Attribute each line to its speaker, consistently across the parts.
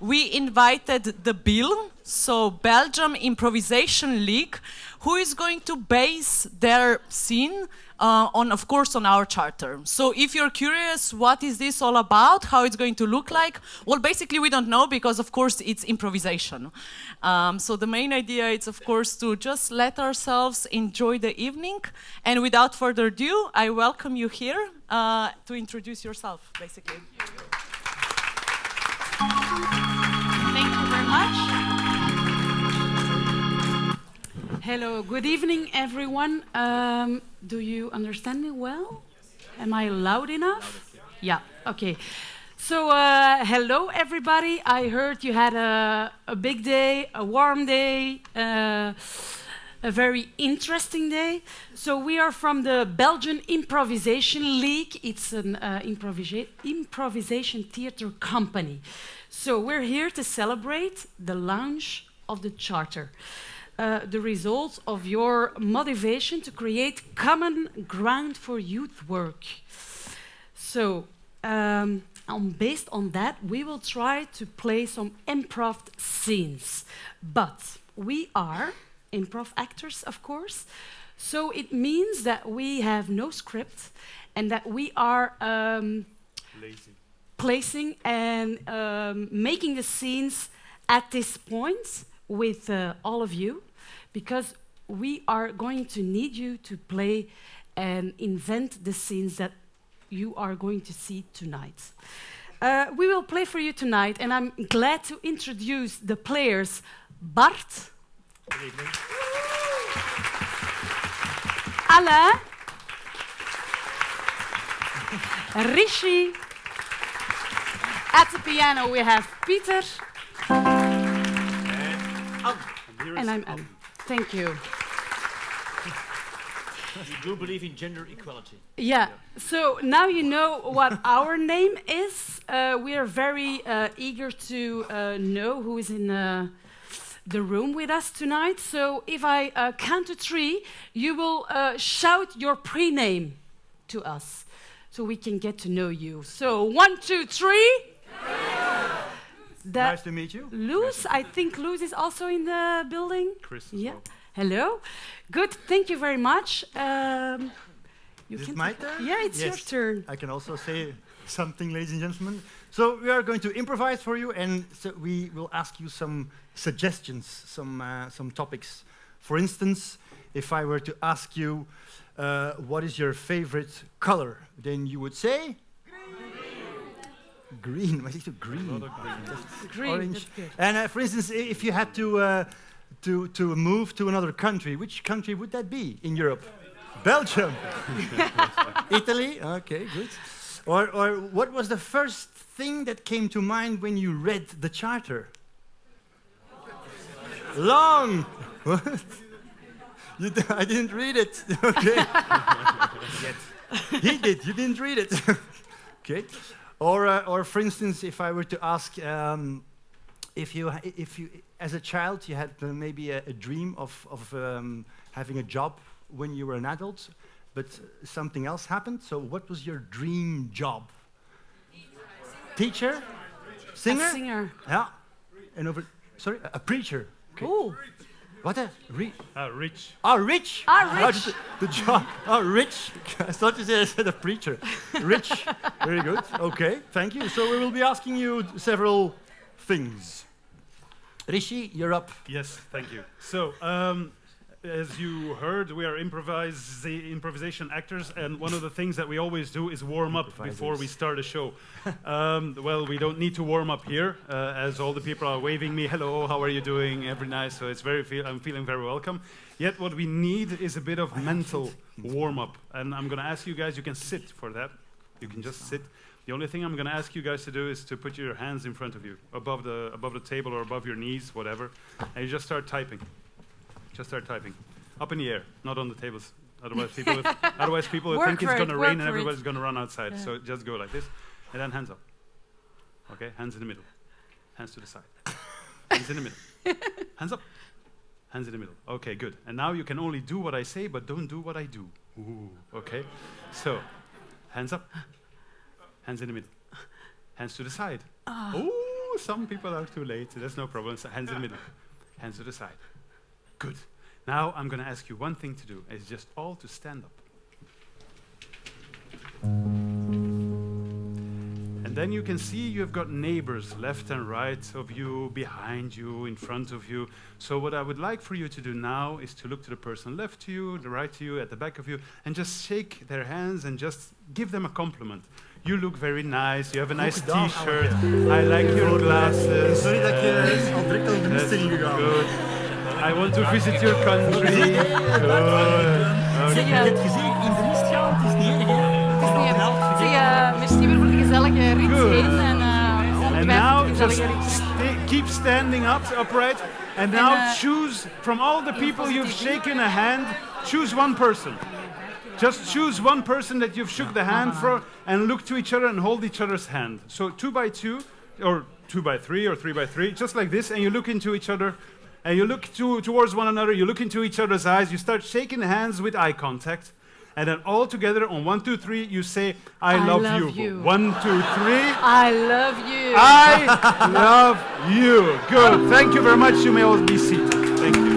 Speaker 1: we invited the BIL, so Belgium Improvisation League, who is going to base their scene on, of course, on our charter. So if you're curious, what is this all about, how it's going to look like? Well, basically, we don't know because, of course, it's improvisation. So the main idea is, of course, to just let ourselves enjoy the evening. And without further ado, I welcome you here to introduce yourself, basically.
Speaker 2: Thank you very much. Hello, good evening, everyone. Do you understand me well? Am I loud enough? Yeah, okay. So, hello, everybody. I heard you had a big day, a warm day, a very interesting day. So we are from the Belgian Improvisation League. It's an improvisation theater company. So we're here to celebrate the launch of the charter, the results of your motivation to create common ground for youth work. So based on that, we will try to play some improv scenes. But we are improv actors, of course. So it means that we have no script and that we are placing and making the scenes at this point with all of you, because we are going to need you to play and invent the scenes that you are going to see tonight. We will play for you tonight, and I'm glad to introduce the players. Bart.
Speaker 3: Good evening.
Speaker 2: Alain. Rishi. At the piano we have Peter. And I'm Anne. Thank you.
Speaker 3: We do believe in gender equality.
Speaker 2: Yeah, so now you know what our name is. We are very eager to know who is in the room with us tonight. So if I count to three, you will shout your pre-name to us so we can get to know you. So 1, 2, 3.
Speaker 3: Nice to meet you.
Speaker 2: Luz, I think Luz is also in the building.
Speaker 3: Chris as
Speaker 2: Yeah.
Speaker 3: well.
Speaker 2: Hello. Good. Thank you very much.
Speaker 3: Is it my turn?
Speaker 2: Yeah, it's your
Speaker 3: Yes.
Speaker 2: turn.
Speaker 3: I can also say something, ladies and gentlemen. So we are going to improvise for you, and so we will ask you some suggestions, some topics. For instance, if I were to ask you, what is your favorite color, then you would say green. What is it? Green.
Speaker 2: Green.
Speaker 3: Orange.
Speaker 2: That's good.
Speaker 3: And for instance, if you had to move to another country, which country would that be in Europe? Belgium. Italy. Okay, good. Or what was the first thing that came to mind when you read the charter? Long. What? I didn't read it. Okay. He did. You didn't read it. Okay. Or for instance, if I were to ask, if you, as a child, you had maybe a dream of having a job when you were an adult, but something else happened. So, what was your dream job? Teacher, singer,
Speaker 2: A singer.
Speaker 3: yeah, and a preacher. Okay.
Speaker 2: Oh,
Speaker 3: What a
Speaker 4: Rich.
Speaker 3: rich.
Speaker 2: Rich.
Speaker 3: The job. Rich. I thought you said a preacher. Rich. Very good. Okay, thank you. So we will be asking you several things. Rishi, you're up.
Speaker 4: Yes, thank you. So, as you heard, we are improvisation actors, and one of the things that we always do is warm up before we start a show. Well, we don't need to warm up here, as all the people are waving me, hello, how are you doing, every night, so it's I'm feeling very welcome. Yet what we need is a bit of mental warm up, and I'm going to ask you guys, you can sit for that, you can just sit. The only thing I'm going to ask you guys to do is to put your hands in front of you, above the table or above your knees, whatever, and you just start typing. Just start typing. Up in the air, not on the tables. Otherwise people will think it's going to rain and everybody's going to run outside. Yeah. So just go like this, and then hands up. Okay, hands in the middle. Hands to the side. Hands in the middle. Hands up. Hands in the middle. Okay, good. And now you can only do what I say, but don't do what I do. Ooh, okay? So, hands up. Hands in the middle. Hands to the side. Ooh, some people are too late. That's no problem. So hands in the middle. Hands to the side. Good. Now I'm going to ask you one thing to do. It's just all to stand up. And then you can see you've got neighbors left and right of you, behind you, in front of you. So what I would like for you to do now is to look to the person left to you, the right to you, at the back of you, and just shake their hands and just give them a compliment. You look very nice. You have a nice t-shirt. I like your glasses.
Speaker 3: Sorry dat je al direct over de mist is ingegaan.
Speaker 4: Good. I want to visit your country. Good.
Speaker 2: Zeg,
Speaker 5: Je hebt gezien, in de mist gaan, het is niet erg, hè?
Speaker 2: merci weer voor de gezellige rit
Speaker 4: Good.
Speaker 2: heen. En,
Speaker 4: And now just keep standing upright. And now choose from all the people you've shaken a hand, choose one person. Just choose one person that you've shook the hand for and look to each other and hold each other's hand. So 2 by 2 or 2 by 3 or 3 by 3, just like this, and you look into each other and you look towards one another, you look into each other's eyes, you start shaking hands with eye contact. And then all together on 1, 2, 3, you say, I love you. 1, 2, 3.
Speaker 2: I love you.
Speaker 4: I love you. Good. Thank you very much. You may all be seated. Thank you.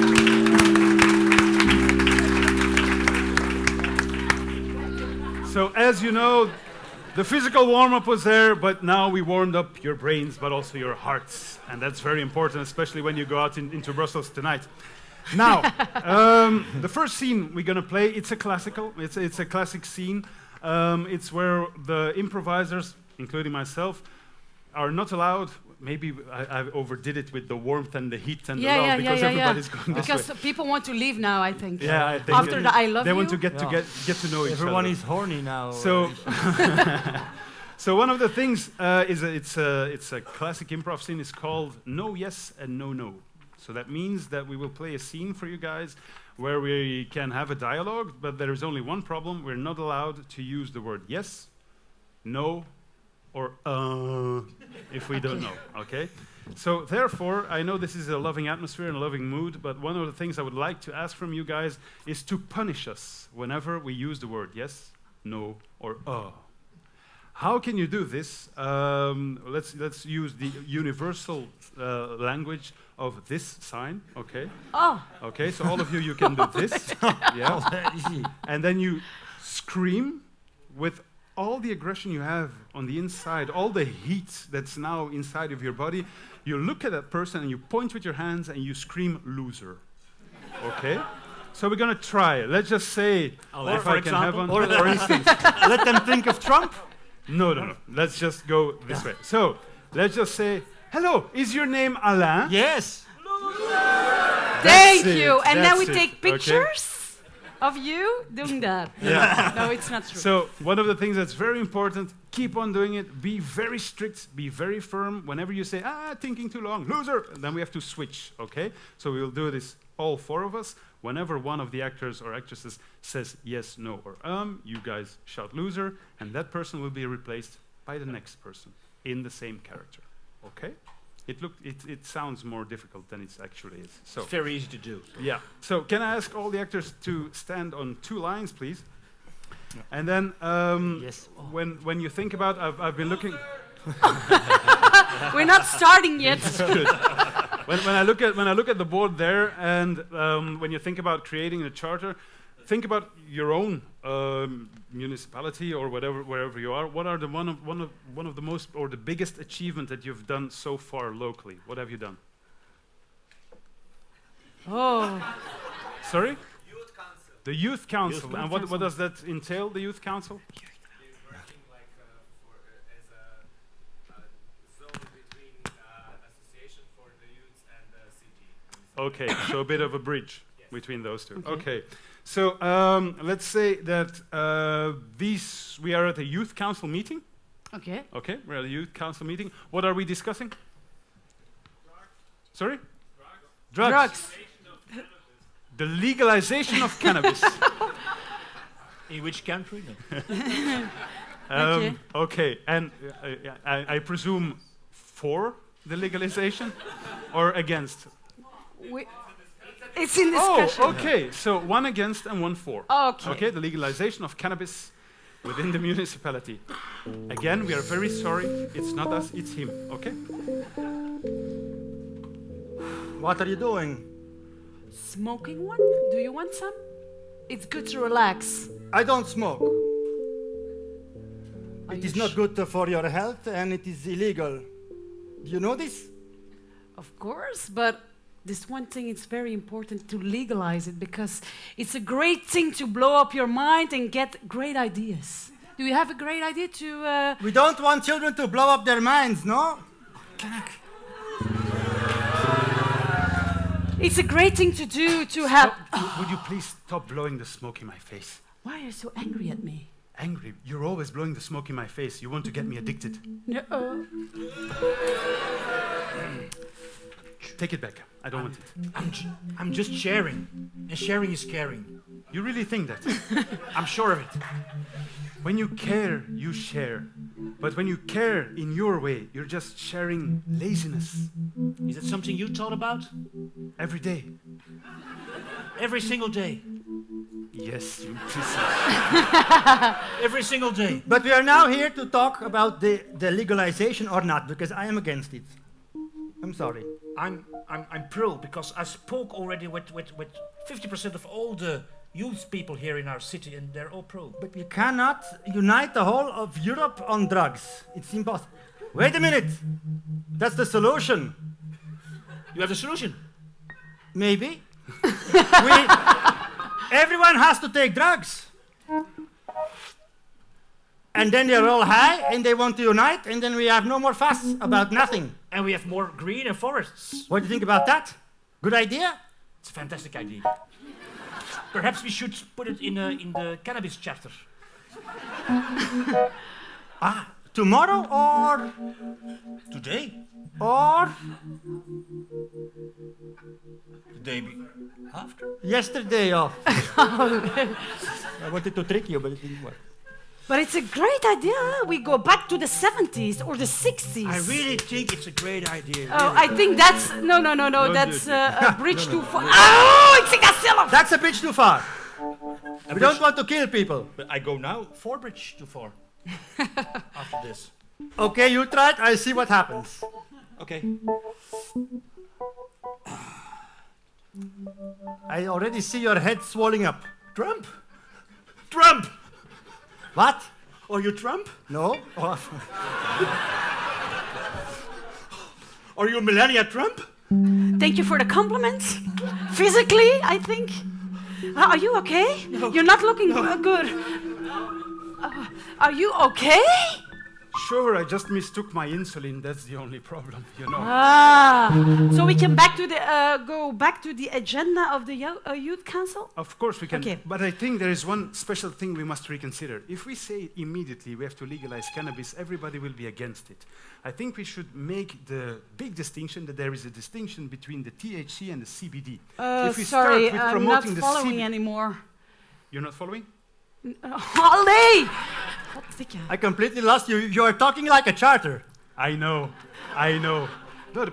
Speaker 4: So as you know, the physical warm-up was there, but now we warmed up your brains, but also your hearts. And that's very important, especially when you go out into Brussels tonight. Now, the first scene we're going to play, it's a classical. It's a classic scene. It's where the improvisers, including myself, are not allowed. Maybe I overdid it with the warmth and the heat and the love, because everybody's going this way.
Speaker 2: Because people want to leave now, I think.
Speaker 4: Yeah, I think
Speaker 2: after the I love
Speaker 4: they
Speaker 2: you.
Speaker 4: want to get to know each other.
Speaker 3: Everyone is horny now.
Speaker 4: So, so one of the things it's a classic improv scene. It's called No Yes and No No. So that means that we will play a scene for you guys where we can have a dialogue, but there is only one problem. We're not allowed to use the word yes, no, or if we don't know, okay? So therefore, I know this is a loving atmosphere and a loving mood, but one of the things I would like to ask from you guys is to punish us whenever we use the word yes, no, or How can you do this? Let's use the universal language of this sign, okay?
Speaker 2: Oh.
Speaker 4: Okay, so all of you can do this. Yeah. And then you scream with all the aggression you have on the inside, all the heat that's now inside of your body. You look at that person and you point with your hands and you scream loser. Okay? So we're gonna try. Let's just say,
Speaker 3: or
Speaker 4: if
Speaker 3: for
Speaker 4: I can have
Speaker 3: example,
Speaker 4: one.
Speaker 3: or for instance, let them think of Trump.
Speaker 4: No. Let's just go this way. So let's just say, hello, is your name Alain?
Speaker 3: Yes.
Speaker 2: Thank
Speaker 4: it,
Speaker 2: you. And then we
Speaker 4: that's it,
Speaker 2: take pictures of you doing that.
Speaker 4: Yeah.
Speaker 2: No, it's not true.
Speaker 4: So one of the things that's very important, keep on doing it. Be very strict, be very firm. Whenever you say, thinking too long, loser, then we have to switch, okay? So we will do this, all 4 of us. Whenever one of the actors or actresses says yes, no, or you guys shout loser, and that person will be replaced by the next person in the same character, okay? It sounds more difficult than it actually is. So
Speaker 5: It's very easy to do.
Speaker 4: yeah. So can I ask all the actors to stand on 2 lines, please? Yeah. And then
Speaker 3: Yes.
Speaker 4: when you think about, I've been looking.
Speaker 2: We're not starting yet.
Speaker 4: Good. When I look at the board there, and when you think about creating a charter, think about your own municipality or wherever you are. What are the one of the most or the biggest achievement that you've done so far locally? What have you done?
Speaker 2: Oh.
Speaker 4: Sorry?
Speaker 6: Youth Council.
Speaker 4: The Youth Council. And what does that entail, the Youth Council?
Speaker 6: Is working like as a zone between association for the youth and the city.
Speaker 4: Okay, so a bit of a bridge between those two.
Speaker 2: Okay.
Speaker 4: Okay, so let's say that we are at a Youth Council meeting.
Speaker 2: Okay.
Speaker 4: Okay, we're at a Youth Council meeting. What are we discussing? Sorry? Drugs. The legalization of cannabis.
Speaker 5: In which country? No.
Speaker 2: Okay.
Speaker 4: Okay, and I presume for the legalization or against?
Speaker 2: It's in discussion.
Speaker 4: Oh, okay. So 1 against and 1 for.
Speaker 2: Okay.
Speaker 4: Okay, the legalization of cannabis within the municipality. Again, we are very sorry. It's not us, it's him, okay?
Speaker 3: What are you doing?
Speaker 2: Smoking one? Do you want some? It's good to relax.
Speaker 3: I don't smoke.
Speaker 2: Are
Speaker 3: It
Speaker 2: you
Speaker 3: is not good for your health and it is illegal. Do you know this?
Speaker 2: Of course, but this one thing, it's very important to legalize it because it's a great thing to blow up your mind and get great ideas. Do you have a great idea to...
Speaker 3: We don't want children to blow up their minds, no?
Speaker 2: It's a great thing to do to have...
Speaker 4: Would you please stop blowing the smoke in my face?
Speaker 2: Why are you so angry at me?
Speaker 4: Angry. You're always blowing the smoke in my face. You want to get me addicted.
Speaker 2: No.
Speaker 4: Take it back. I don't want it.
Speaker 5: I'm just sharing, and sharing is caring.
Speaker 4: You really think that?
Speaker 5: I'm sure of it.
Speaker 4: When you care, you share. But when you care in your way, you're just sharing laziness
Speaker 5: Is it something you thought about?
Speaker 4: every day.
Speaker 5: Every single day.
Speaker 4: Yes, you pussy.
Speaker 5: Every single day.
Speaker 3: But we are now here to talk about the legalization or not, because I am against it. I'm sorry.
Speaker 5: I'm pro because I spoke already with 50% of all the youth people here in our city, and they're all pro.
Speaker 3: But we cannot unite the whole of Europe on drugs. It's impossible. Wait a minute. That's the solution.
Speaker 5: You have the solution.
Speaker 3: Maybe. Everyone has to take drugs. And then they're all high and they want to unite, and then we have no more fuss about nothing.
Speaker 5: And we have more green and forests.
Speaker 3: What do you think about that? Good idea?
Speaker 5: It's a fantastic idea. Perhaps we should put it in the cannabis chapter.
Speaker 3: Tomorrow or
Speaker 5: Today?
Speaker 3: or
Speaker 5: The day after?
Speaker 3: yesterday off? I wanted to trick you, but it didn't work.
Speaker 2: But it's a great idea. We go back to the 70s or the 60s.
Speaker 5: I really think it's a great idea.
Speaker 2: Oh, I think that's... No, that's a bridge too far. Oh, ik zeg dat zelf!
Speaker 3: That's a bridge too far. We don't want to kill people.
Speaker 5: But I go now, Forbridge too far. After this.
Speaker 3: Okay, you try it. I see what happens.
Speaker 5: Okay.
Speaker 3: I already see your head swelling up.
Speaker 5: Trump? Trump!
Speaker 3: What?
Speaker 5: Are you Trump?
Speaker 3: No? Oh.
Speaker 5: Are you Melania Trump?
Speaker 2: Thank you for the compliment. Physically, I think. Are you okay? No. You're not looking good. Are you okay?
Speaker 4: Sure, I just mistook my insulin. That's the only problem, you know.
Speaker 2: So we can go back to the agenda of the youth council?
Speaker 4: Of course we can,
Speaker 2: Okay.
Speaker 4: but I think there is one special thing we must reconsider. If we say immediately we have to legalize cannabis, everybody will be against it. I think we should make the big distinction that there is a distinction between the THC and the CBD. If we
Speaker 2: Sorry,
Speaker 4: start with
Speaker 2: I'm not
Speaker 4: promoting the
Speaker 2: following
Speaker 4: CBD
Speaker 2: anymore.
Speaker 4: You're not following?
Speaker 2: Allee! Goddikke.
Speaker 3: I completely lost you. You are talking like a charter.
Speaker 4: I know. No,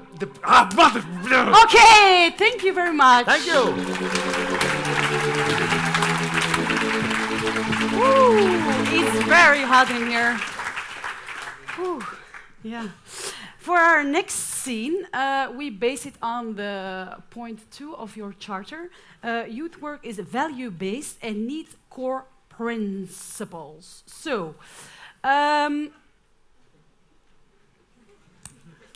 Speaker 2: Okay, thank you very much.
Speaker 3: Thank you.
Speaker 2: Ooh, it's very hot in here. Ooh, yeah. For our next scene, we base it on the point 2 of your charter. Youth work is value-based and needs core principles. So,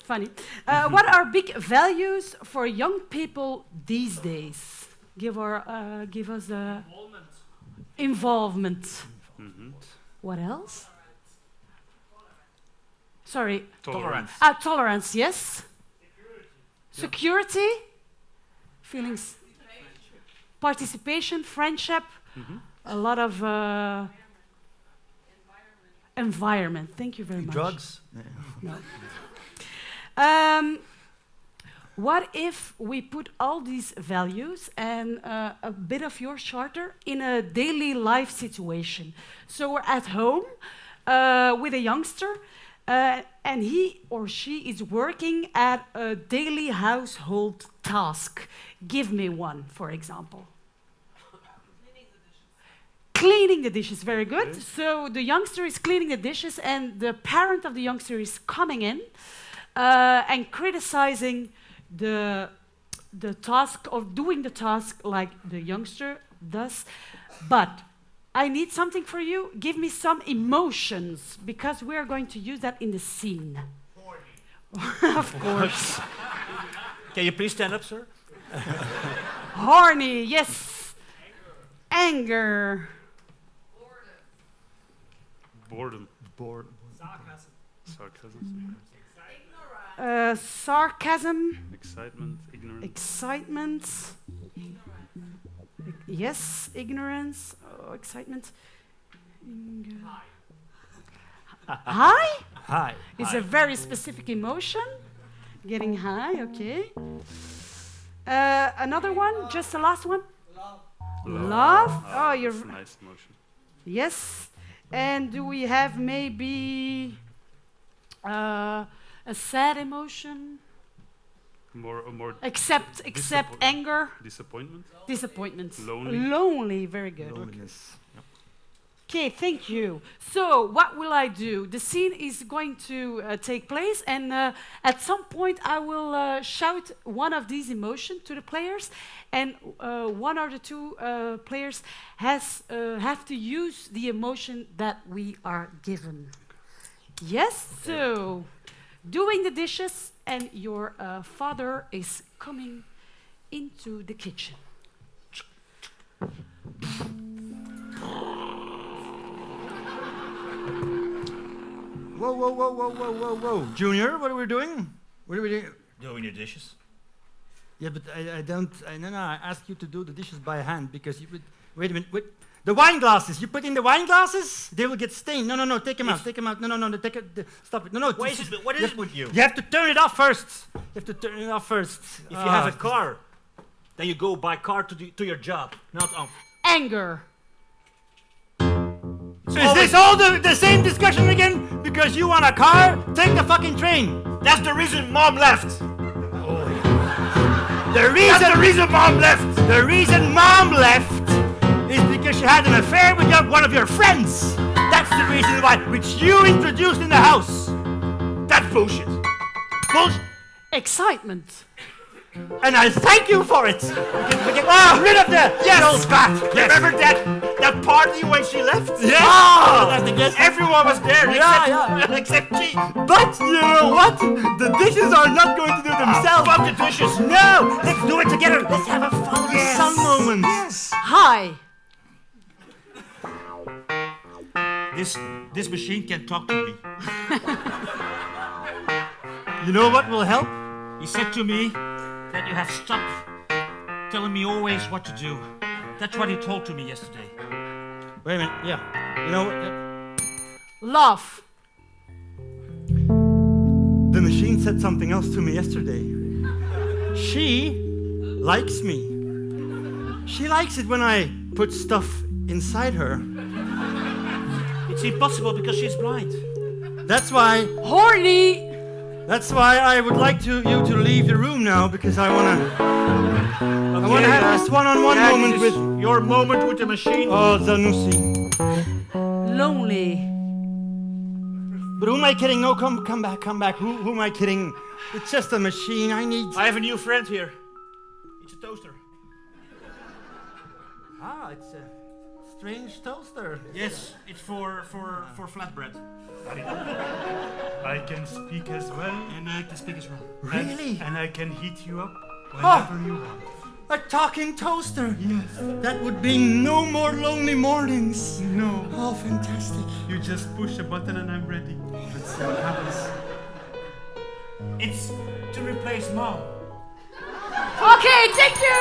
Speaker 2: funny. What are big values for young people these days? Give us a involvement. What else? Sorry.
Speaker 5: Tolerance.
Speaker 2: Tolerance, yes. Security. Feelings. Participation, friendship. A lot of environment. Thank you very much.
Speaker 3: Drugs?
Speaker 2: No. What if we put all these values and a bit of your charter in a daily life situation? So we're at home with a youngster, and he or she is working at a daily household task. Give me one, for example. Cleaning the dishes, very good. So the youngster is cleaning the dishes, and the parent of the youngster is coming in and criticizing the task of doing the task like the youngster does. But I need something for you. Give me some emotions, because we are going to use that in the scene. Of course.
Speaker 5: Can you please stand up, sir?
Speaker 2: Horny, yes. Anger.
Speaker 4: Boredom.
Speaker 6: Sarcasm.
Speaker 4: Sarcasm.
Speaker 2: Sarcasm.
Speaker 4: Excitement. Ignorance.
Speaker 2: Excitement. Yes, ignorance. Oh, excitement. High?
Speaker 3: Hi.
Speaker 2: It's a very specific emotion. Getting high, okay. Another one, just the last one. Love. Oh, you're
Speaker 4: That's a nice emotion.
Speaker 2: yes. And do we have maybe a sad emotion?
Speaker 4: More
Speaker 2: Except anger,
Speaker 4: disappointment.
Speaker 2: disappointment.
Speaker 4: Lonely.
Speaker 2: Lonely, very good.
Speaker 3: Loneliness. Yep.
Speaker 2: Okay, thank you. So, what will I do? The scene is going to take place, and at some point, I will shout one of these emotions to the players, and one or the two players have to use the emotion that we are given. Yes. So, doing the dishes, and your father is coming into the kitchen.
Speaker 3: Whoa, whoa, whoa, whoa, whoa, whoa, whoa. Junior, what are we doing? What are we doing?
Speaker 5: Doing your dishes.
Speaker 3: Yeah, but I don't. No, I asked you to do the dishes by hand because you would. Wait a minute. Wait. The wine glasses. You put in the wine glasses, they will get stained. No, no, no. Take them out. Take them out. No, no, no. Take it. Stop it. No, no.
Speaker 5: What is it with you?
Speaker 3: You have to turn it off first. You have to turn it off first.
Speaker 5: If you have a car, then you go by car to your job, not on.
Speaker 2: Anger.
Speaker 3: Is this all the same discussion again? Because you want a car? Take the fucking train.
Speaker 5: That's the reason Mom left.
Speaker 3: That's the reason Mom left. The reason Mom left is because she had an affair with one of your friends. That's the reason why, which you introduced in the house.
Speaker 5: That's bullshit.
Speaker 3: Bullshit.
Speaker 2: Excitement.
Speaker 3: And I thank you for it. Get rid of the old fat.
Speaker 5: Remember that party when she left?
Speaker 3: Yes.
Speaker 5: Everyone was there except she.
Speaker 3: But you know what? The dishes are not going to do themselves.
Speaker 5: Fuck the dishes.
Speaker 3: No, let's do it together. Let's have a father son moment.
Speaker 2: Hi.
Speaker 5: This machine can talk to me.
Speaker 3: You know what will help?
Speaker 5: He said to me that you have stopped telling me always what to do. That's what he told to me yesterday.
Speaker 3: Wait a minute. Yeah. You know what?
Speaker 2: Love.
Speaker 3: The machine said something else to me yesterday. She likes me. She likes it when I put stuff inside her.
Speaker 5: It's impossible because she's blind.
Speaker 3: That's why
Speaker 2: Horny.
Speaker 3: I would like you to leave the room now because I wanna have this one-on-one moment with
Speaker 5: your moment with the machine.
Speaker 3: Zanussi.
Speaker 2: Lonely.
Speaker 3: But who am I kidding? No, come back. Who am I kidding? It's just a machine.
Speaker 5: I have a new friend here. It's a toaster.
Speaker 3: It's a strange toaster.
Speaker 5: Yes, it's for flatbread.
Speaker 4: I can speak as well.
Speaker 5: And I can speak as well.
Speaker 3: Really?
Speaker 4: And I can heat you up whenever you want.
Speaker 3: A talking toaster. Yes. That would be no more lonely mornings.
Speaker 4: No.
Speaker 3: Oh, fantastic.
Speaker 4: You just push a button and I'm ready. Let's see what happens.
Speaker 5: It's to replace Mom.
Speaker 2: Okay, thank you.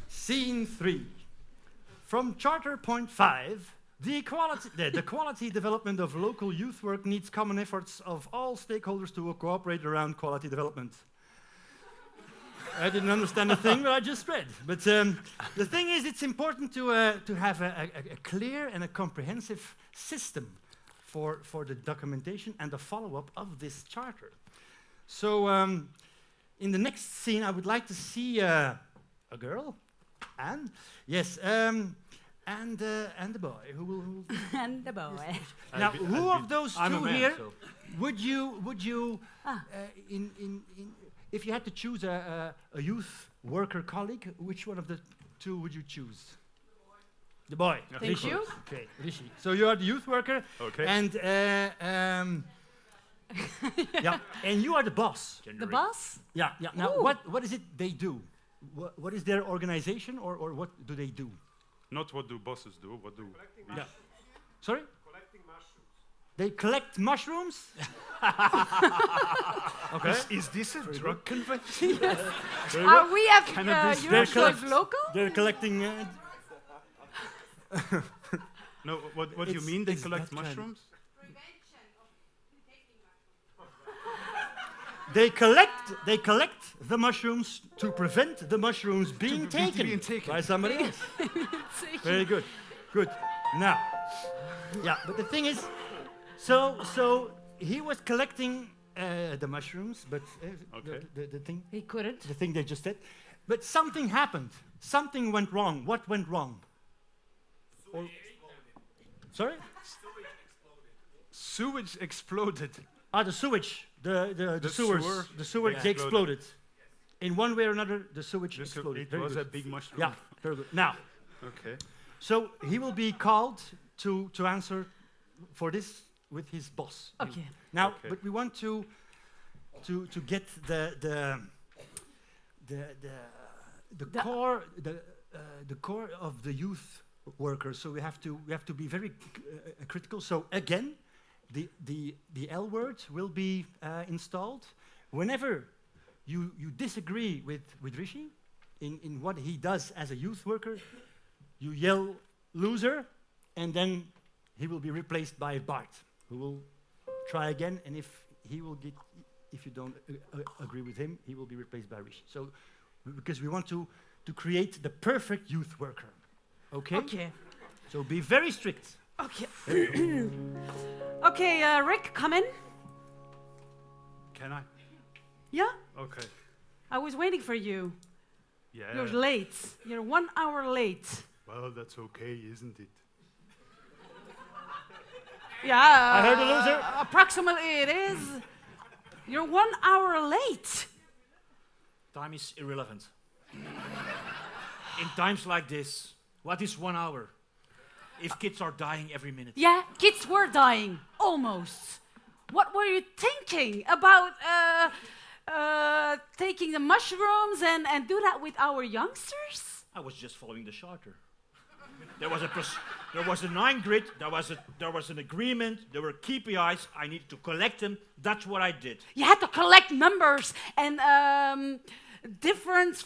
Speaker 3: Scene 3. From Charter Point 5, the quality development of local youth work needs common efforts of all stakeholders to cooperate around quality development. I didn't understand a thing, but I just read. But the thing is, it's important to have a clear and a comprehensive system for the documentation and the follow-up of this charter. So in the next scene, I would like to see a girl, Anne. Yes, and the boy who will.
Speaker 2: And the boy.
Speaker 3: Now, who of those
Speaker 5: I'm a
Speaker 3: two
Speaker 5: man,
Speaker 3: here
Speaker 5: so-
Speaker 3: would you if you had to choose a youth worker colleague, which one of the two would you choose? The boy.
Speaker 4: Yeah.
Speaker 2: Thank
Speaker 3: Rishi.
Speaker 2: you.
Speaker 3: Okay, Rishi. So you are the youth worker,
Speaker 4: Okay.
Speaker 3: and yeah, and you are the boss.
Speaker 2: The boss?
Speaker 3: Yeah, yeah. Now,
Speaker 2: Ooh.
Speaker 3: what is it they do? What is their organization, or what do they do?
Speaker 4: Not what do bosses do, what do we?
Speaker 3: Yeah. Sorry?
Speaker 6: Collecting mushrooms.
Speaker 3: They collect mushrooms. Okay.
Speaker 4: Is this a drug convention?
Speaker 2: Are we at
Speaker 4: Cannabis.
Speaker 2: Europe
Speaker 3: They're
Speaker 2: Choice Local?
Speaker 3: They're collecting.
Speaker 4: No, what do you
Speaker 3: It's-
Speaker 4: mean they
Speaker 3: it's
Speaker 4: collect
Speaker 3: that kind.
Speaker 4: mushrooms?
Speaker 3: They collect the mushrooms to prevent the mushrooms being taken,
Speaker 4: being taken.
Speaker 3: by somebody else. Very good. Good. Now, yeah, but the thing is, so he was collecting the mushrooms, but
Speaker 4: Okay.
Speaker 2: He couldn't.
Speaker 3: the thing they just did, but something happened. Something went wrong. What went wrong? Or- Sorry?
Speaker 4: Sewage exploded.
Speaker 3: The sewage, the
Speaker 4: The
Speaker 3: sewers,
Speaker 4: sewer
Speaker 3: the sewage they exploded. In one way or another, the sewage exploded.
Speaker 4: It
Speaker 3: Very
Speaker 4: was
Speaker 3: good.
Speaker 4: a big mushroom.
Speaker 3: Yeah, very good. Now,
Speaker 4: Okay.
Speaker 3: so he will be called to answer for this with his boss.
Speaker 2: Okay.
Speaker 3: Now,
Speaker 4: Okay.
Speaker 3: but we want to get the
Speaker 2: The-
Speaker 3: core of the youth workers. So we have to be very critical. So again, the L word will be installed. Whenever you disagree with Rishi in what he does as a youth worker, you yell loser, and then he will be replaced by Bart, who will try again. And if you don't agree with him, he will be replaced by Rishi. So because we want to create the perfect youth worker. Okay?
Speaker 2: Okay.
Speaker 3: So be very strict.
Speaker 2: Okay. Okay, Rick, come in.
Speaker 4: Can I?
Speaker 2: Yeah?
Speaker 4: Okay.
Speaker 2: I was waiting for you.
Speaker 4: Yeah.
Speaker 2: You're late. You're 1 hour late.
Speaker 4: Well, that's okay, isn't it?
Speaker 2: Yeah.
Speaker 3: I heard a loser.
Speaker 2: Approximately it is. You're 1 hour late.
Speaker 5: Time is irrelevant. In times like this, what is 1 hour? If kids are dying every minute.
Speaker 2: Yeah, kids were dying. Almost. What were you thinking about taking the mushrooms and do that with our youngsters?
Speaker 5: I was just following the charter. There was a 9 grid, there was an agreement, there were KPIs, I needed to collect them, that's what I did.
Speaker 2: You had to collect numbers and different.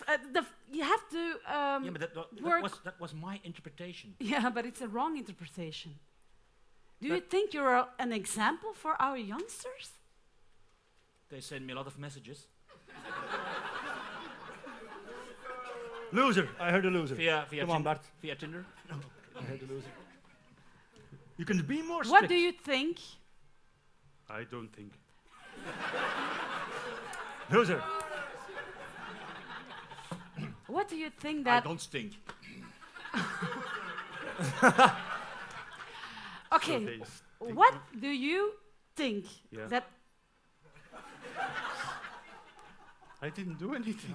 Speaker 2: You have to.
Speaker 5: Yeah, but
Speaker 2: work-
Speaker 5: that was my interpretation.
Speaker 2: Yeah, but it's a wrong interpretation. Do you think you're an example for our youngsters?
Speaker 5: They send me a lot of messages
Speaker 3: Loser. I heard a loser.
Speaker 5: via
Speaker 3: Come on, Bart.
Speaker 5: via Tinder.
Speaker 3: I heard a loser. You can be more strict.
Speaker 2: What do you think?
Speaker 4: I don't think.
Speaker 3: Loser.
Speaker 2: What do you think
Speaker 5: I
Speaker 2: that?
Speaker 5: don't stink.
Speaker 2: Okay.
Speaker 4: They stink.
Speaker 2: What do you think
Speaker 4: Yeah.
Speaker 2: that?
Speaker 4: I didn't do anything.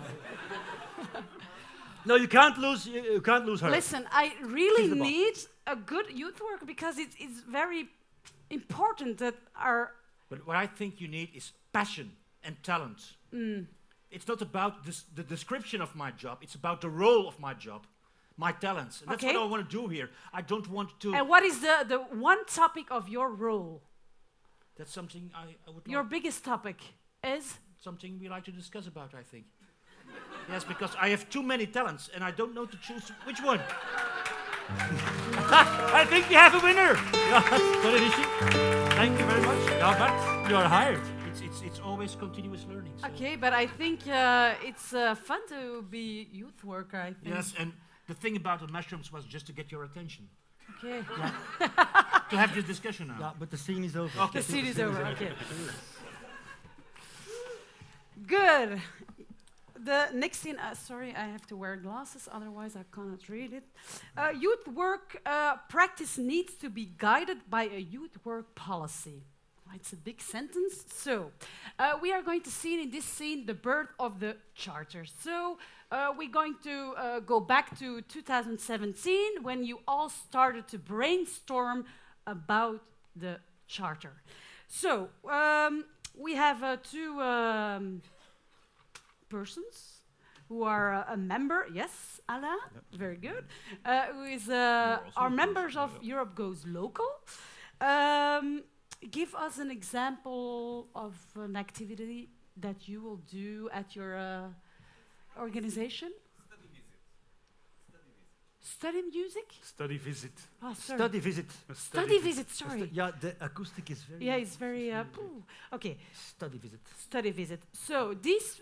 Speaker 3: No, you can't lose. You can't lose her.
Speaker 2: Listen, I really
Speaker 3: She's the boss.
Speaker 2: need a good youth worker because it's very important that our.
Speaker 5: But what I think you need is passion and talent. It's not about the description of my job, it's about the role of my job, my talents. And that's
Speaker 2: Okay.
Speaker 5: what I want to do here. I don't want to.
Speaker 2: And what is the one topic of your role?
Speaker 5: That's something I would
Speaker 2: Your
Speaker 5: like,
Speaker 2: biggest topic is.
Speaker 5: something we like to discuss about, I think. Yes, because I have too many talents and I don't know to choose which one.
Speaker 3: I think we have a winner. Sorry, Rishi. Thank you very much. Yeah, Bart, you are hired.
Speaker 5: It's always continuous learning. so-
Speaker 2: Okay, but I think it's fun to be youth worker. I think.
Speaker 5: Yes, and the thing about the mushrooms was just to get your attention.
Speaker 2: Okay.
Speaker 5: to have this discussion now.
Speaker 3: Yeah, but the scene is over.
Speaker 2: The scene is over. Okay. Good. The next scene. Sorry, I have to wear glasses, otherwise I cannot read it. Youth work practice needs to be guided by a youth work policy. It's a big sentence. So, we are going to see in this scene the birth of the charter. So, we're going to go back to 2017 when you all started to brainstorm about the charter. So, we have two persons who are a member. Yes, Alain, very good. Who is are members of Europe Goes Local. Give us an example of an activity that you will do at your organization. Study music?
Speaker 4: Study visit.
Speaker 2: Oh, sorry.
Speaker 3: Study visit.
Speaker 2: Study visit, sorry.
Speaker 3: Yeah, the acoustic is very...
Speaker 2: Yeah, it's very... Okay,
Speaker 3: Study visit.
Speaker 2: study visit. So these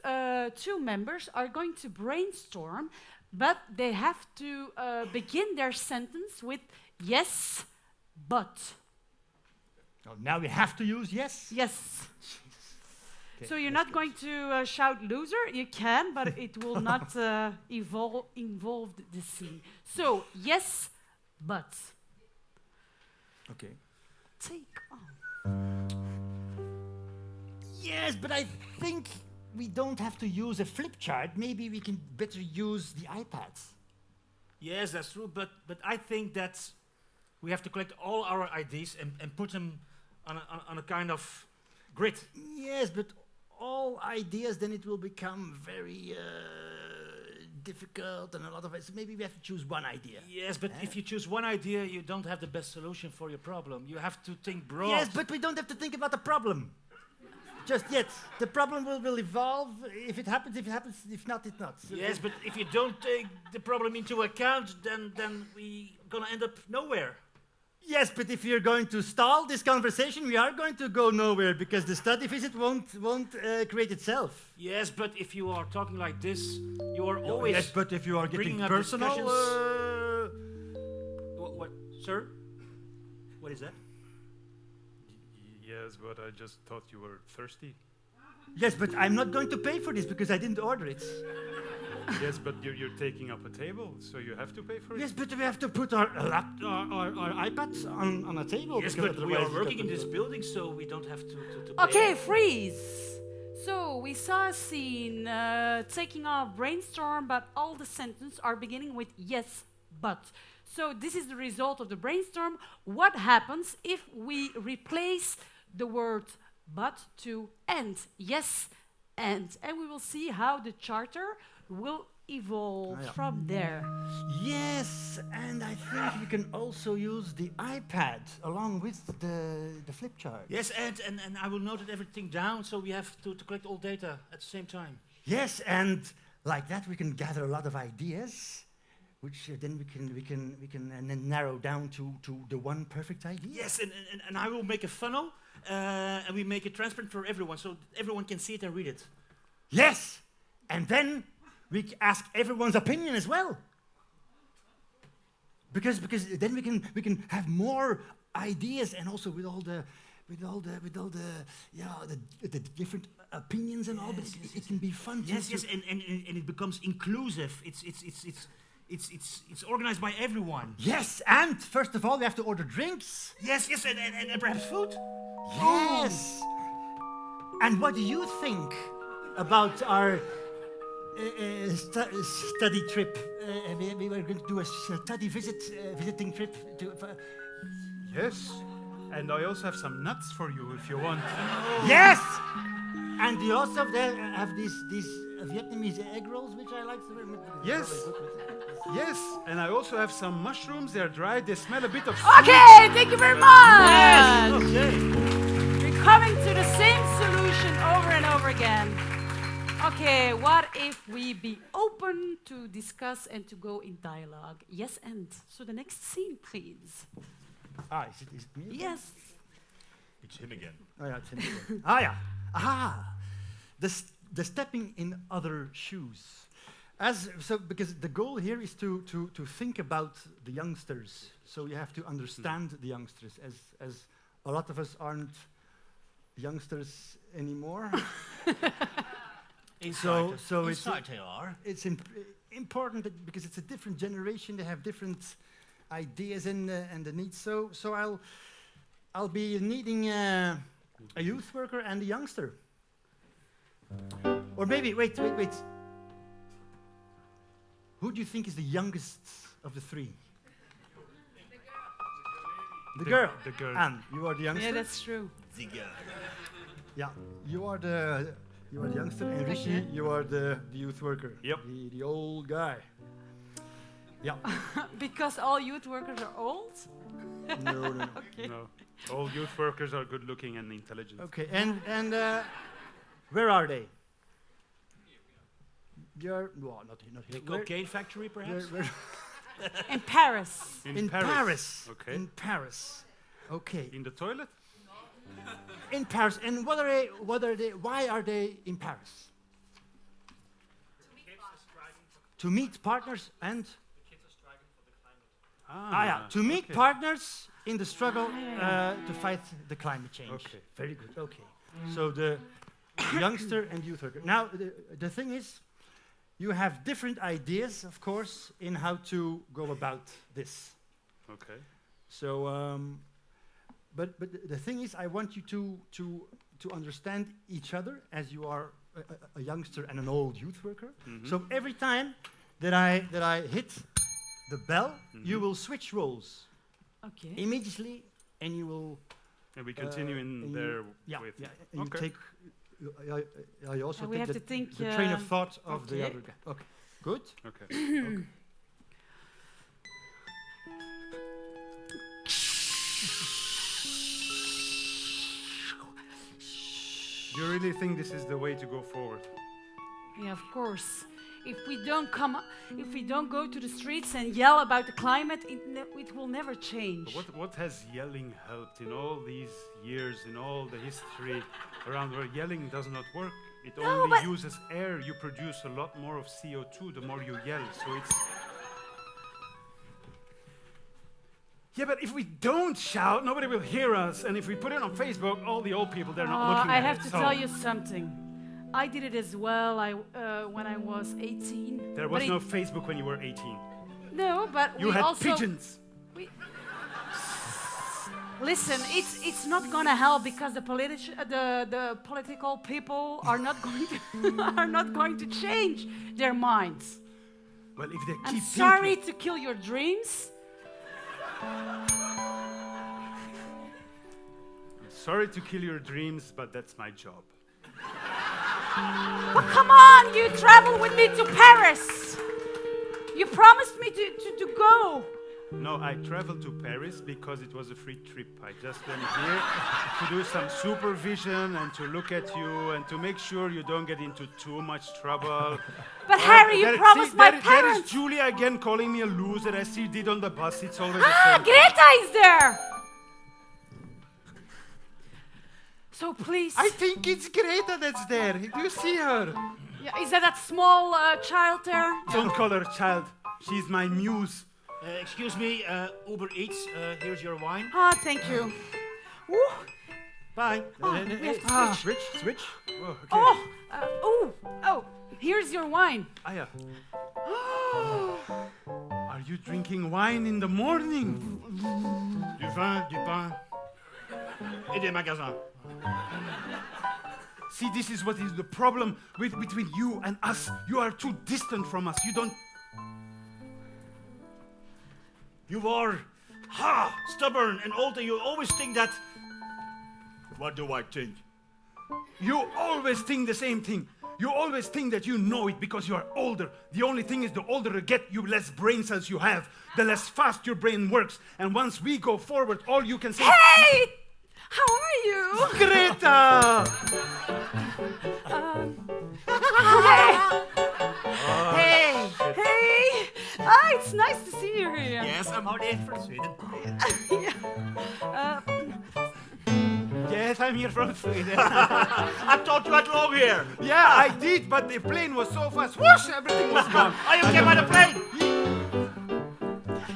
Speaker 2: two members are going to brainstorm, but they have to begin their sentence with yes, but.
Speaker 3: Oh, now we have to use yes?
Speaker 2: Yes.
Speaker 3: Okay,
Speaker 2: So you're
Speaker 3: that's
Speaker 2: not going to shout loser. You can, but it will not involve the scene. So yes, but.
Speaker 3: Okay.
Speaker 2: Take on.
Speaker 3: Yes, but I think we don't have to use a flip chart. Maybe we can better use the iPads.
Speaker 5: Yes, that's true, but I think that we have to collect all our ideas and put them on a kind of grid.
Speaker 3: Yes, but all ideas, then it will become very difficult and a lot of it. So maybe we have to choose one idea.
Speaker 5: Yes, but if you choose one idea, you don't have the best solution for your problem. You have to think broad.
Speaker 3: Yes, but we don't have to think about the problem. Just yet. The problem will evolve. If it happens, if it happens. If not, it not. So
Speaker 5: Yes, but if you don't take the problem into account, then we gonna end up nowhere.
Speaker 3: Yes, but if you're going to stall this conversation, we are going to go nowhere because the study visit won't create itself.
Speaker 5: Yes, but if you are talking like this, you are always.
Speaker 3: Yes, but if you are getting
Speaker 5: bringing up
Speaker 3: personal,
Speaker 5: discussions. What, sir? What is that?
Speaker 4: Yes, but I just thought you were thirsty.
Speaker 3: yes, but I'm not going to pay for this because I didn't order it.
Speaker 4: Yes, but you're taking up a table, so you have to pay for
Speaker 3: Yes,
Speaker 4: it.
Speaker 3: but we have to put our iPads on a table.
Speaker 5: Yes,
Speaker 3: because
Speaker 5: but we
Speaker 3: otherwise
Speaker 5: are
Speaker 3: it
Speaker 5: working in
Speaker 3: doesn't-
Speaker 5: this building, so we don't have to pay.
Speaker 2: Okay, freeze. So we saw a scene taking off brainstorm, but all the sentences are beginning with yes, but. So this is the result of the brainstorm. What happens if we replace the word but to and? Yes, and we will see how the charter will evolve
Speaker 3: Ah, yeah.
Speaker 2: from there.
Speaker 3: Yes, and I think we can also use the iPad along with the flip chart.
Speaker 5: Yes, and I will note everything down, so we have to collect all data at the same time.
Speaker 3: Yes, and like that we can gather a lot of ideas, which then we can then narrow down to the one perfect idea.
Speaker 5: Yes, and I will make a funnel, and we make it transparent for everyone, so everyone can see it and read it.
Speaker 3: Yes, and then we ask everyone's opinion as well. Because then we can have more ideas, and also with all the the different opinions and all. But it can be fun.
Speaker 5: Yes,
Speaker 3: to-
Speaker 5: yes, and it becomes inclusive. It's organized by everyone.
Speaker 3: Yes, and first of all, we have to order drinks.
Speaker 5: Yes, yes, and perhaps food.
Speaker 3: Yes. And what do you think about our study trip? We were going to do a study visiting trip to.
Speaker 4: Yes, and I also have some nuts for you if you want.
Speaker 3: Yes. And you also have these Vietnamese egg rolls, which I like very much.
Speaker 4: Yes. Yes, and I also have some mushrooms. They're dried. They smell a bit of.
Speaker 2: Okay, thank you very much.
Speaker 5: Okay.
Speaker 2: We're coming to the same solution over and over again. Okay, what if we be open to discuss and to go in dialogue? Yes, and so the next scene, please.
Speaker 3: Ah, is it me?
Speaker 2: Yes.
Speaker 6: It's him again.
Speaker 3: Oh, yeah, it's him again. Ah, yeah. Ah, the stepping in other shoes. because the goal here is to think about the youngsters. So you have to understand the youngsters, as a lot of us aren't youngsters anymore.
Speaker 5: Inside,
Speaker 3: so it's
Speaker 5: inside they are.
Speaker 3: it's important because it's a different generation. They have different ideas and the needs. So I'll be needing a youth worker and a youngster. Or maybe wait. Who do you think is the youngest of the three? The girl.
Speaker 4: The girl.
Speaker 3: Anne, you are the youngster.
Speaker 2: Yeah, that's true.
Speaker 3: Yeah, you are the youngster, and Rishi, you are the youth worker.
Speaker 4: Yep.
Speaker 3: The old guy. Yeah.
Speaker 2: Because all youth workers are old?
Speaker 3: No.
Speaker 4: No. All youth workers are good looking and intelligent.
Speaker 3: Okay, and where are they? You're not
Speaker 5: The
Speaker 3: here. Where-
Speaker 5: cocaine factory, perhaps?
Speaker 3: where-
Speaker 2: In Paris.
Speaker 3: in Paris.
Speaker 4: Okay.
Speaker 3: In Paris. Okay.
Speaker 4: In the toilet?
Speaker 3: In Paris. And what are they? Why are they in Paris? To meet partners and to meet
Speaker 4: okay.
Speaker 3: partners in the struggle to fight the climate change.
Speaker 4: Okay.
Speaker 3: Very good. Okay. So the youngster and youth worker. Now the thing is, you have different ideas, of course, in how to go about this.
Speaker 4: Okay.
Speaker 3: So, but the thing is, I want you to understand each other as you are a youngster and an old youth worker. So every time that I hit the bell, you will switch roles
Speaker 2: Okay.
Speaker 3: immediately, and you will
Speaker 4: And we continue in
Speaker 3: and
Speaker 4: there
Speaker 3: yeah,
Speaker 4: with.
Speaker 3: yeah. And
Speaker 4: Okay.
Speaker 3: you take. I also
Speaker 2: we
Speaker 3: take
Speaker 2: have to think,
Speaker 3: the train of thought of the
Speaker 2: okay.
Speaker 3: other guy. Okay, good.
Speaker 4: Okay. Do you really think this is the way to go forward?
Speaker 2: Yeah, of course. If we don't go to the streets and yell about the climate, it will never change.
Speaker 4: What has yelling helped in all these years, in all the history around where yelling does not work? It
Speaker 2: No,
Speaker 4: only
Speaker 2: but-
Speaker 4: uses air. You produce a lot more of CO2 the more you yell. So it's. Yeah, but if we don't shout, nobody will hear us. And if we put it on Facebook, all the old people, they're not looking
Speaker 2: I
Speaker 4: at
Speaker 2: have
Speaker 4: it.
Speaker 2: to
Speaker 4: So
Speaker 2: tell you something. I did it as well. When I was 18.
Speaker 4: there
Speaker 2: But
Speaker 4: was
Speaker 2: it-
Speaker 4: no Facebook when you were 18.
Speaker 2: No, but
Speaker 4: You
Speaker 2: we
Speaker 4: had
Speaker 2: also
Speaker 4: pigeons.
Speaker 2: listen. It's not gonna help because the political people are not going to are not going to change their minds.
Speaker 4: Well, if they
Speaker 2: I'm
Speaker 4: keep
Speaker 2: sorry
Speaker 4: thinking,
Speaker 2: to kill your dreams.
Speaker 4: sorry to kill your dreams, but that's my job.
Speaker 2: But come on, you travel with me to Paris. You promised me to go.
Speaker 4: No, I traveled to Paris because it was a free trip. I just went here to do some supervision and to look at you and to make sure you don't get into too much trouble.
Speaker 2: But Harry, you promised my
Speaker 4: That is
Speaker 2: parents.
Speaker 4: Julia again calling me a loser as she did on the bus. It's always the
Speaker 2: Ah,
Speaker 4: same.
Speaker 2: Greta is there. So please.
Speaker 3: I think it's Greta that's there. Do you see her?
Speaker 2: Yeah, is that small child there?
Speaker 4: Don't call her child. She's my muse.
Speaker 5: Excuse me, Uber Eats, here's your wine.
Speaker 2: Ah, thank you. Ooh.
Speaker 5: Bye.
Speaker 2: Oh, we have to switch.
Speaker 3: Switch.
Speaker 4: Oh, okay.
Speaker 2: Oh, here's your wine.
Speaker 4: Ah, yeah. Are you drinking wine in the morning?
Speaker 5: Du vin, du pain et des magasins.
Speaker 4: See, this is what is the problem between you and us. You are too distant from us. You don't.
Speaker 5: You are stubborn and old, and you always think that. What do I think?
Speaker 4: You always think the same thing. You always think that you know it because you are older. The only thing is the older you get, you less brain cells you have, the less fast your brain works. And once we go forward, all you can say
Speaker 2: Hey, how are you?
Speaker 4: Greta!
Speaker 2: Hey, hey. Ah, it's nice to see you here.
Speaker 5: Yes, I'm out in for Sweden.
Speaker 2: Uh,
Speaker 4: Yes,
Speaker 3: Yes, I'm here from Sweden.
Speaker 5: I thought you had long hair.
Speaker 3: Yeah, I did, but the plane was so fast. Whoosh, everything was gone.
Speaker 5: Oh, you came by the plane.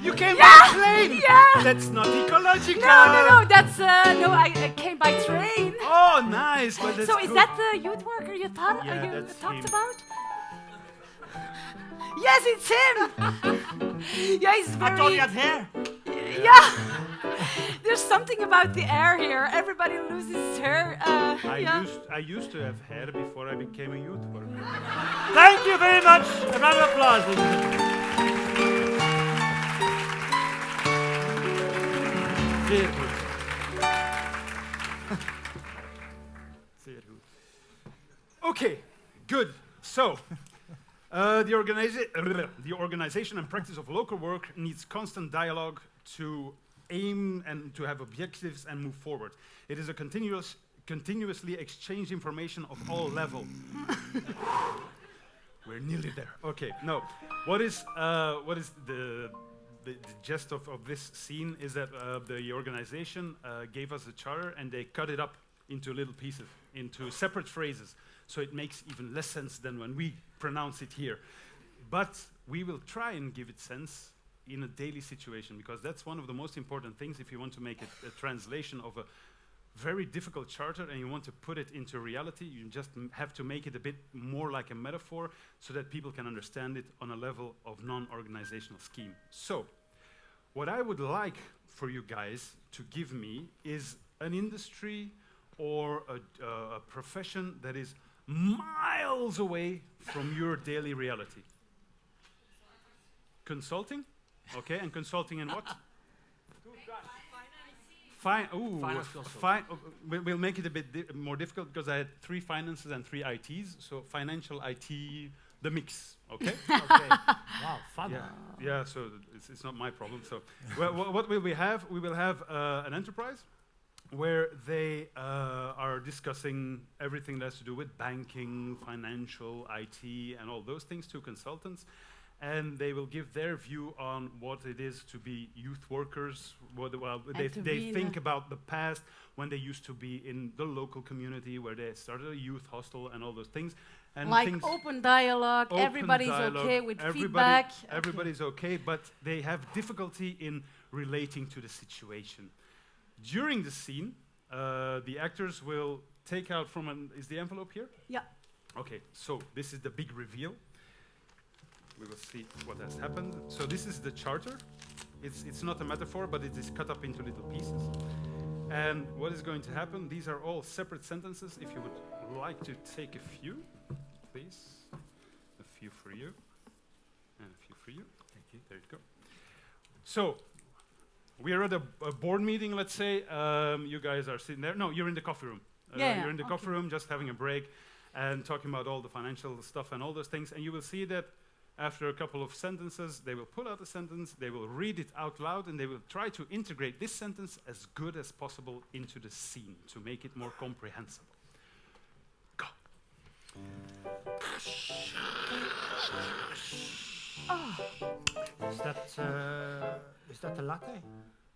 Speaker 3: You came by plane.
Speaker 2: Yeah.
Speaker 3: That's not ecological.
Speaker 2: No, that's no. I came by train.
Speaker 3: Oh, nice. But that's
Speaker 2: So is
Speaker 3: cool.
Speaker 2: that the youth worker you thought
Speaker 3: Yeah,
Speaker 2: you
Speaker 3: that's
Speaker 2: talked
Speaker 3: him.
Speaker 2: about? Yes, it's him. Yeah, he's
Speaker 5: I
Speaker 2: very.
Speaker 5: thought you had hair.
Speaker 2: Yeah. There's something about the air here. Everybody loses hair.
Speaker 4: I used to have hair before I became a youth worker.
Speaker 5: Thank you very much. A round of applause. ladies and gentlemen.
Speaker 3: Zeer goed. Zeer goed. Okay, good. So, the organization and practice of local work needs constant dialogue to aim and to have objectives and move forward. It is a continuously exchange information of all level. We're nearly there. Okay, no. What is the gist of this scene is that the organization gave us a charter and they cut it up into little pieces, into separate phrases, so it makes even less sense than when we pronounce it here. But we will try and give it sense in a daily situation, because that's one of the most important things if you want to make a translation of a very difficult charter and you want to put it into reality. You just have to make it a bit more like a metaphor so that people can understand it on a level of non-organizational scheme. So, what I would like for you guys to give me is an industry or a profession that is miles away from your daily reality. Consulting? Okay, and consulting in what?
Speaker 5: Finance consulting.
Speaker 3: We'll make it a bit more difficult because I had 3 finances and 3 ITs, so financial IT, the mix, okay?
Speaker 5: Okay. Wow, fun.
Speaker 3: Yeah, so it's not my problem. So what will we have? We will have an enterprise where they are discussing everything that has to do with banking, financial, IT, and all those things to consultants. And they will give their view on what it is to be youth workers. They think about the past when they used to be in the local community where they started a youth hostel and all those things. And
Speaker 2: like
Speaker 3: things
Speaker 2: open dialogue.
Speaker 3: open
Speaker 2: Everybody's
Speaker 3: dialogue,
Speaker 2: okay with feedback.
Speaker 3: Everybody's okay, but they have difficulty in relating to the situation. During the scene, the actors will take out from is the envelope here?
Speaker 2: Yeah.
Speaker 3: Okay, so this is the big reveal. We will see what has happened. So this is the charter. It's not a metaphor, but it is cut up into little pieces. And what is going to happen? These are all separate sentences. If you would like to take a few, please. A few for you. And a few for you. Thank you. There you go. So, we are at a board meeting, let's say. You guys are sitting there. No, you're in the coffee room. You're in the coffee room, just having a break and talking about all the financial stuff and all those things. And you will see that after a couple of sentences, they will pull out a sentence, they will read it out loud, and they will try to integrate this sentence as good as possible into the scene to make it more comprehensible. Go. Is that a latte?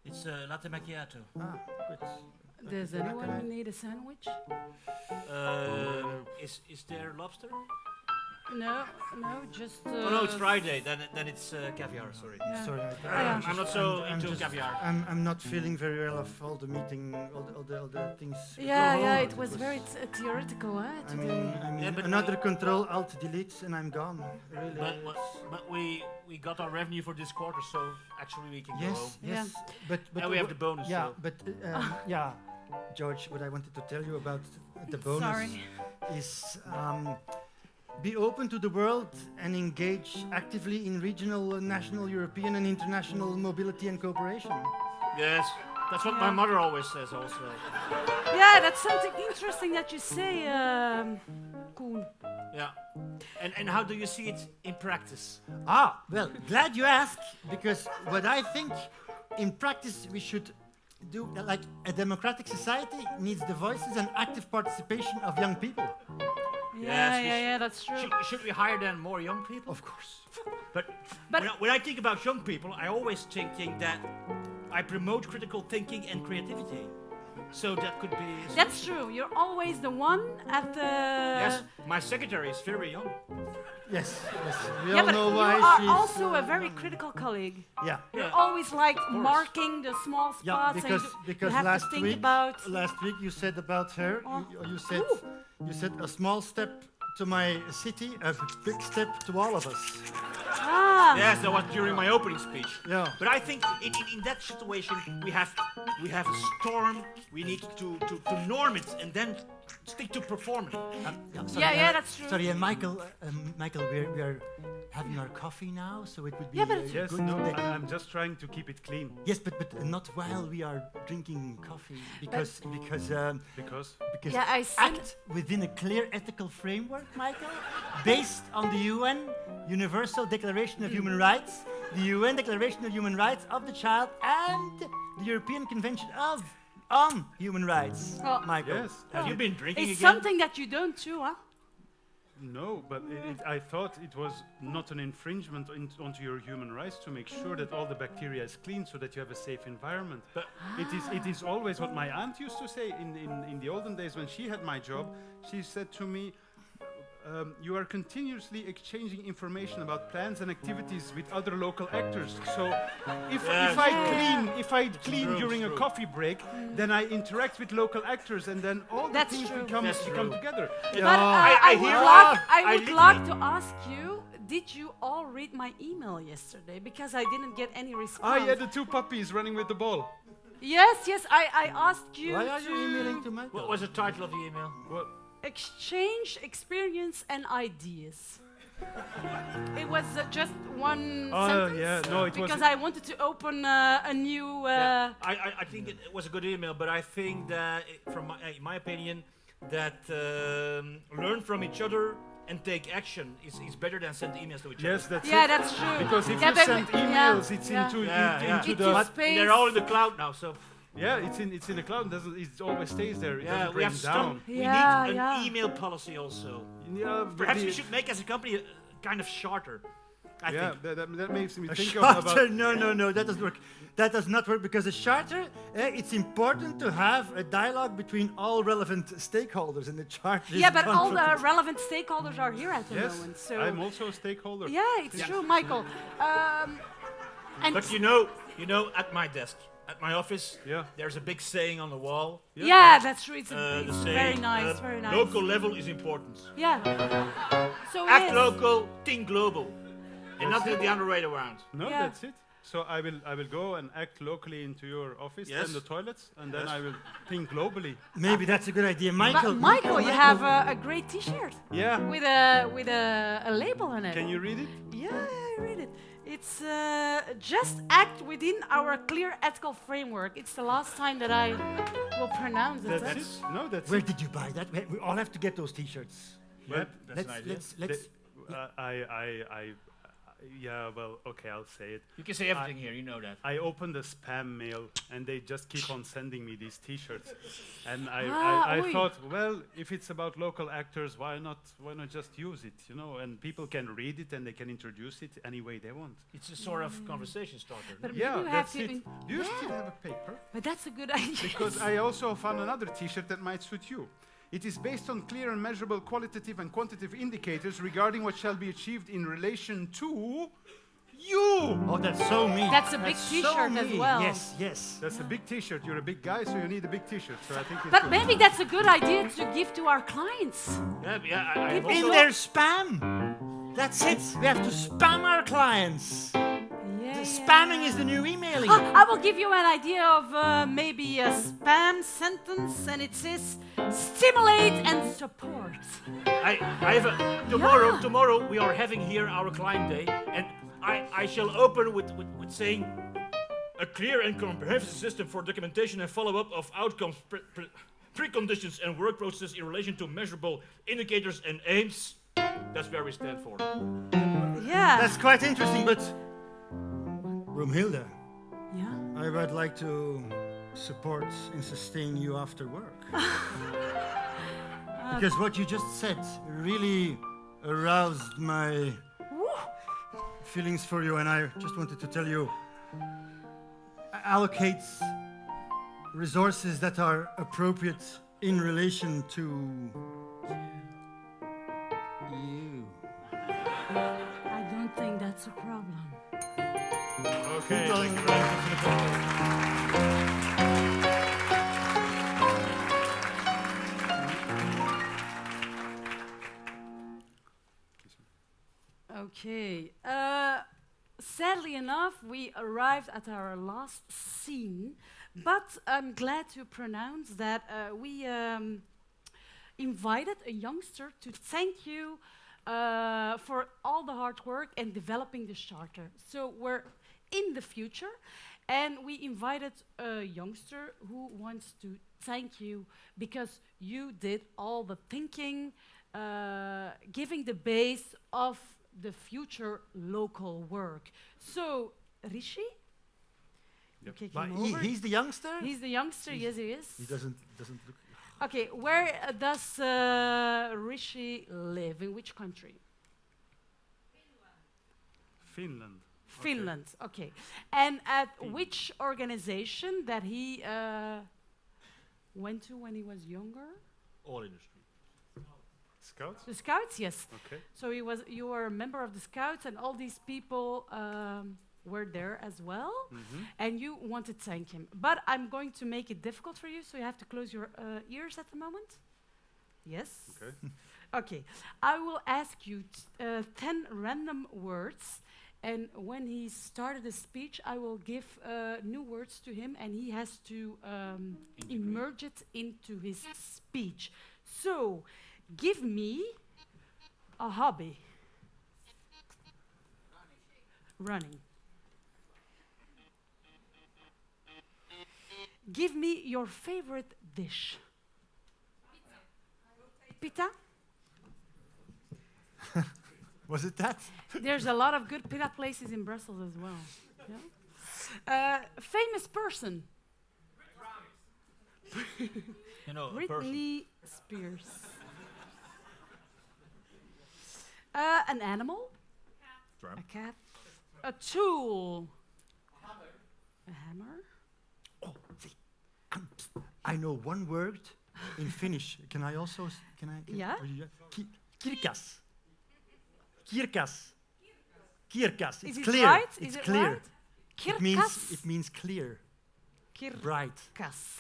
Speaker 5: It's latte macchiato.
Speaker 3: Ah, good.
Speaker 2: Does anyone need a sandwich?
Speaker 5: Is there lobster?
Speaker 2: No, just.
Speaker 5: Oh no, it's Friday. Then it's caviar. Sorry.
Speaker 2: Yeah.
Speaker 3: Sorry,
Speaker 5: I'm not so
Speaker 3: I'm
Speaker 5: into
Speaker 3: just-
Speaker 5: caviar.
Speaker 3: I'm not feeling very well of all the meeting, all the things.
Speaker 2: Yeah, it was very theoretical,
Speaker 3: I
Speaker 2: today.
Speaker 3: mean,
Speaker 5: Yeah, but
Speaker 3: another control, alt, delete, and I'm gone. Really.
Speaker 5: But we got our revenue for this quarter, so actually we can go home.
Speaker 3: Yes,
Speaker 2: Yeah.
Speaker 3: but
Speaker 5: And we have the bonus.
Speaker 3: yeah,
Speaker 5: so.
Speaker 3: but yeah, George, what I wanted to tell you about the bonus
Speaker 2: Sorry.
Speaker 3: is be open to the world and engage actively in regional, national, European, and international mobility and cooperation.
Speaker 5: Yes, that's what my mother always says. Also.
Speaker 2: Yeah, that's something interesting that you say, Koen.
Speaker 5: Yeah. And how do you see it in practice?
Speaker 3: Ah, well, glad you asked, because what I think in practice we should do, like a democratic society needs the voices and active participation of young people.
Speaker 2: Yeah, that's true.
Speaker 5: Should we hire then more young people?
Speaker 3: Of course.
Speaker 5: But
Speaker 2: But-
Speaker 5: when I think about young people, I always thinking that I promote critical thinking and creativity. So that could be.
Speaker 2: That's true. You're always the one at the.
Speaker 5: Yes, my secretary is very young.
Speaker 3: Yes, yes. We
Speaker 2: Yeah,
Speaker 3: all
Speaker 2: but
Speaker 3: know
Speaker 2: you
Speaker 3: why
Speaker 2: are
Speaker 3: she's.
Speaker 2: also a very critical colleague.
Speaker 3: Yeah.
Speaker 2: You're always like marking the small spots,
Speaker 3: Yeah,
Speaker 2: and
Speaker 3: because
Speaker 2: you
Speaker 3: because
Speaker 2: have
Speaker 3: last
Speaker 2: to think
Speaker 3: week
Speaker 2: about.
Speaker 3: last week you said about her.
Speaker 2: Oh.
Speaker 3: You said a small step to my city, a big step to all of us.
Speaker 2: Ah,
Speaker 5: Yes, that was during my opening speech.
Speaker 3: Yeah.
Speaker 5: But I think in that situation we have a storm. We need to norm it and then stick to performance.
Speaker 3: Sorry,
Speaker 2: yeah, that's true.
Speaker 3: Sorry, Michael, we are having our coffee now, so it would be
Speaker 2: Yeah, but it's-
Speaker 4: Yes,
Speaker 3: good
Speaker 4: no,
Speaker 3: that
Speaker 4: I'm just trying to keep it clean
Speaker 3: yes, but not while we are drinking coffee, because
Speaker 4: because
Speaker 2: Yeah, I see.
Speaker 3: act within a clear ethical framework, Michael, based on the UN Universal Declaration of Human Rights, the UN Declaration of Human Rights of the Child, and the European Convention on Human Rights,
Speaker 2: Oh.
Speaker 3: Michael.
Speaker 4: yes.
Speaker 5: Have you been drinking
Speaker 2: It's
Speaker 5: again?
Speaker 2: something that you don't do, huh?
Speaker 4: No, but I thought it was not an infringement onto your human rights to make sure that all the bacteria is clean so that you have a safe environment. But it is always what my aunt used to say in the olden days when she had my job. She said to me, you are continuously exchanging information about plans and activities with other local actors. So if I clean
Speaker 5: true,
Speaker 4: during
Speaker 5: it's
Speaker 4: a
Speaker 5: true.
Speaker 4: coffee break, then I interact with local actors, and then all the
Speaker 2: That's
Speaker 4: things
Speaker 2: true.
Speaker 4: become
Speaker 5: That's
Speaker 4: become
Speaker 5: true.
Speaker 4: together.
Speaker 2: But
Speaker 5: I
Speaker 2: I
Speaker 5: hear
Speaker 2: would
Speaker 5: that.
Speaker 2: like, I
Speaker 5: I
Speaker 2: would
Speaker 5: li-
Speaker 2: like to ask you, did you all read my email yesterday? Because I didn't get any response.
Speaker 4: Yeah, the two puppies running with the ball.
Speaker 2: Yes, I asked you
Speaker 3: Why are
Speaker 2: to
Speaker 3: you emailing to Michael?
Speaker 5: What was the title of the email?
Speaker 4: Well,
Speaker 2: exchange experience and ideas. It was just one sentence.
Speaker 4: yeah, no, it was.
Speaker 2: Because I wanted to open a new.
Speaker 5: Yeah, I think it was a good email, but I think that, from my opinion, that learn from each other and take action is better than send emails to each
Speaker 4: Yes,
Speaker 5: other.
Speaker 4: that's
Speaker 2: Yeah,
Speaker 4: it.
Speaker 2: that's true.
Speaker 4: Because if
Speaker 2: Yeah,
Speaker 4: you
Speaker 2: but
Speaker 4: send
Speaker 2: yeah,
Speaker 4: emails, it's
Speaker 2: yeah.
Speaker 4: into
Speaker 5: Yeah, yeah.
Speaker 4: into
Speaker 2: It
Speaker 4: the
Speaker 2: is space.
Speaker 5: They're all in the cloud now, so
Speaker 4: it's in the cloud. It always stays there. It
Speaker 5: yeah,
Speaker 4: doesn't
Speaker 5: we have
Speaker 4: break
Speaker 5: stuff.
Speaker 4: down.
Speaker 5: We
Speaker 2: Yeah,
Speaker 5: need an
Speaker 2: yeah.
Speaker 5: email policy also.
Speaker 4: Yeah, but
Speaker 5: Perhaps
Speaker 4: the-
Speaker 5: we should make as a company a kind of charter. I
Speaker 4: Yeah,
Speaker 5: think.
Speaker 4: that makes me
Speaker 3: A
Speaker 4: think
Speaker 3: charter?
Speaker 4: about.
Speaker 3: No, that doesn't work. That does not work because a charter, it's important to have a dialogue between all relevant stakeholders, and the charter is
Speaker 2: Yeah, but all the
Speaker 3: non-profit.
Speaker 2: relevant stakeholders are here at the
Speaker 4: Yes,
Speaker 2: moment. So
Speaker 4: I'm also a stakeholder.
Speaker 2: yeah, it's true, Michael. And
Speaker 5: But you know, at my desk, at my office,
Speaker 4: Yeah.
Speaker 5: there's a big saying on the wall.
Speaker 2: yeah, that's true. It's,
Speaker 5: The
Speaker 2: it's
Speaker 5: saying,
Speaker 2: very nice, very nice.
Speaker 5: Local level is important.
Speaker 2: Yeah. So it
Speaker 5: Act
Speaker 2: is.
Speaker 5: local, think global, and not the other way around.
Speaker 4: No,
Speaker 2: Yeah.
Speaker 4: that's it. So I will go and act locally into your office
Speaker 5: Yes.
Speaker 4: and the toilets, and then
Speaker 5: Yes.
Speaker 4: I will think globally.
Speaker 3: Maybe that's a good idea,
Speaker 2: But
Speaker 3: Michael.
Speaker 2: Michael, you have a great T-shirt
Speaker 4: Yeah.
Speaker 2: with a label on it.
Speaker 4: Can you read it?
Speaker 2: Yeah, I read it. It's just act within our clear ethical framework. It's the last time that I will pronounce it.
Speaker 4: That's
Speaker 2: huh?
Speaker 4: it. No, that's
Speaker 3: Where
Speaker 4: it.
Speaker 3: did you buy that? We all have to get those T-shirts.
Speaker 4: Well,
Speaker 5: That's an idea.
Speaker 3: Let's.
Speaker 4: Yeah. Well, okay, I'll say it.
Speaker 5: You can say everything here, you know that.
Speaker 4: I opened a spam mail, and they just keep on sending me these T-shirts. And
Speaker 2: Ah,
Speaker 4: I
Speaker 2: oei.
Speaker 4: thought, well, if it's about local actors, why not just use it, you know? And people can read it and they can introduce it any way they want.
Speaker 5: It's a sort of conversation starter.
Speaker 2: But
Speaker 4: Yeah,
Speaker 2: maybe we have
Speaker 4: that's
Speaker 2: to.
Speaker 4: it. Do you still have a paper?
Speaker 2: But that's a good idea.
Speaker 4: Because I also found another T-shirt that might suit you. It is based on clear and measurable qualitative and quantitative indicators regarding what shall be achieved in relation to you.
Speaker 3: Oh, that's so me.
Speaker 2: That's a big
Speaker 3: so
Speaker 2: T-shirt as
Speaker 3: me.
Speaker 2: well.
Speaker 3: Yes, yes.
Speaker 4: That's a big T-shirt. You're a big guy, so you need a big T-shirt. So I think it's
Speaker 2: But
Speaker 4: good.
Speaker 2: maybe that's a good idea to give to our clients.
Speaker 5: Yeah, I have
Speaker 3: In
Speaker 5: also,
Speaker 3: their spam. That's it. We have to spam our clients.
Speaker 2: Yeah.
Speaker 3: Spamming is the new emailing.
Speaker 2: I will give you an idea of maybe a spam sentence, and it says stimulate and support.
Speaker 5: I have a, tomorrow we are having here our client day, and I shall open with saying a clear and comprehensive system for documentation and follow-up of outcomes, preconditions and work processes in relation to measurable indicators and aims. That's where we stand for.
Speaker 2: Yeah.
Speaker 3: That's quite interesting, but Roomhilde,
Speaker 2: yeah.
Speaker 3: I would like to support and sustain you after work. Because what you just said really aroused my feelings for you, and I just wanted to tell you, allocate resources that are appropriate in relation to you.
Speaker 2: I don't think that's a problem.
Speaker 4: Okay, thank you very much for the applause.
Speaker 2: Okay. Sadly enough, we arrived at our last scene, but I'm glad to pronounce that we invited a youngster to thank you for all the hard work and developing this charter. So we're in the future, and we invited a youngster who wants to thank you because you did all the thinking, giving the base of the future local work. So, Rishi, you kick
Speaker 3: But
Speaker 2: him over.
Speaker 3: he's the youngster?
Speaker 2: He's the youngster, yes he is.
Speaker 3: He doesn't look...
Speaker 2: Okay, where does Rishi live? In which country?
Speaker 4: Finland.
Speaker 2: Finland, okay. And at which organization that he went to when he was younger?
Speaker 5: All industry.
Speaker 4: Scouts?
Speaker 2: The Scouts, yes.
Speaker 4: Okay.
Speaker 2: So you were a member of the Scouts, and all these people were there as well, and you want to thank him. But I'm going to make it difficult for you, so you have to close your ears at the moment. Yes?
Speaker 4: Okay.
Speaker 2: Okay. I will ask you 10 random words, and when he started the speech, I will give new words to him, and he has to immerse it into his speech. So, give me a hobby. Running. Give me your favorite dish. Pita?
Speaker 3: Was it that?
Speaker 2: There's a lot of good pita places in Brussels as well. Yeah? Famous person.
Speaker 5: You know, a person.
Speaker 2: Britney Spears. An animal.
Speaker 5: Drum.
Speaker 2: A cat. A tool. A hammer.
Speaker 3: Oh, see, I know one word in Finnish. Can I also... Can I...
Speaker 2: Yeah?
Speaker 3: Kirkas. Kirkas. Kirkas.
Speaker 2: Is
Speaker 3: It's
Speaker 2: it
Speaker 3: clear.
Speaker 2: right?
Speaker 3: It's
Speaker 2: Is it
Speaker 3: clear.
Speaker 2: right?
Speaker 3: It means clear.
Speaker 2: Kirkas.
Speaker 3: Bright.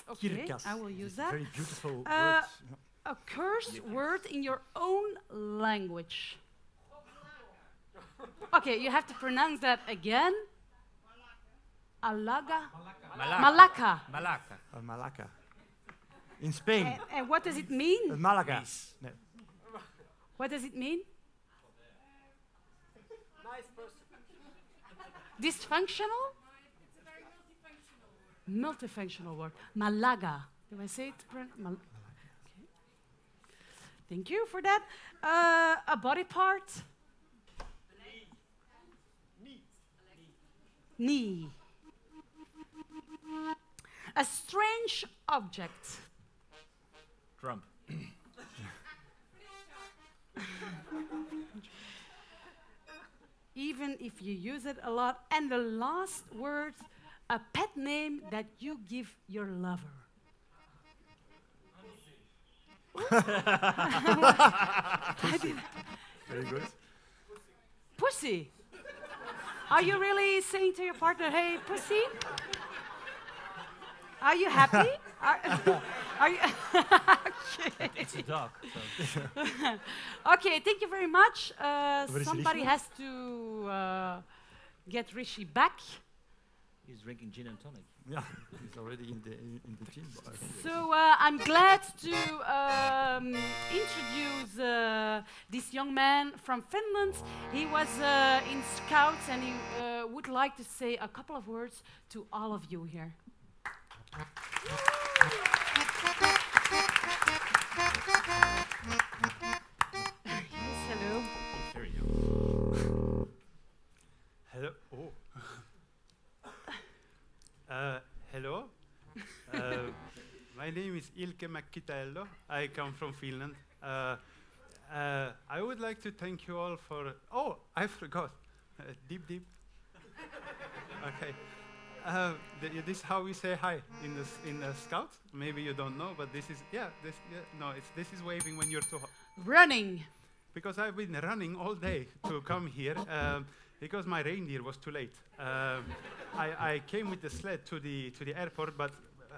Speaker 2: Okay,
Speaker 3: Kirkas.
Speaker 2: I will use
Speaker 3: It's
Speaker 2: that.
Speaker 3: Very beautiful
Speaker 2: Uh,
Speaker 3: words.
Speaker 2: A curse word in your own language. Okay, you have to pronounce that again. Alaga. Malacca.
Speaker 6: Malacca.
Speaker 3: Malacca. In Spain.
Speaker 2: And what does it mean?
Speaker 3: Malaga. No.
Speaker 2: What does it mean? Dysfunctional?
Speaker 7: It's a very multifunctional word.
Speaker 2: Multifunctional word. Malaga. Do I say it? Okay. Thank you for that. A body part? Knee. A strange object.
Speaker 5: Trump.
Speaker 2: Even if you use it a lot. And the last word, a pet name that you give your lover.
Speaker 3: Very good.
Speaker 2: Pussy. Are you really saying to your partner, hey, pussy? Are you happy? Are you okay.
Speaker 5: It's a dog. So.
Speaker 2: Okay, thank you very much.
Speaker 3: is
Speaker 2: Somebody
Speaker 3: Rishi?
Speaker 2: has to get Rishi back.
Speaker 5: He's drinking gin and tonic.
Speaker 3: Yeah, he's already in the gym bar.
Speaker 2: So I'm glad to introduce this young man from Finland. He was in Scouts and he would like to say a couple of words to all of you here. Yes, hello.
Speaker 5: There you go.
Speaker 4: Hello. Oh. Hello. My name is Ilke Mäkkitello. I come from Finland. I would like to thank you all for. Oh, I forgot. Deep. Okay.
Speaker 8: This is how we say hi in the Scout. Maybe you don't know, but this is this is waving when you're too hot.
Speaker 2: Running.
Speaker 8: Because I've been running all day to come here because my reindeer was too late. I came with the sled to the airport, but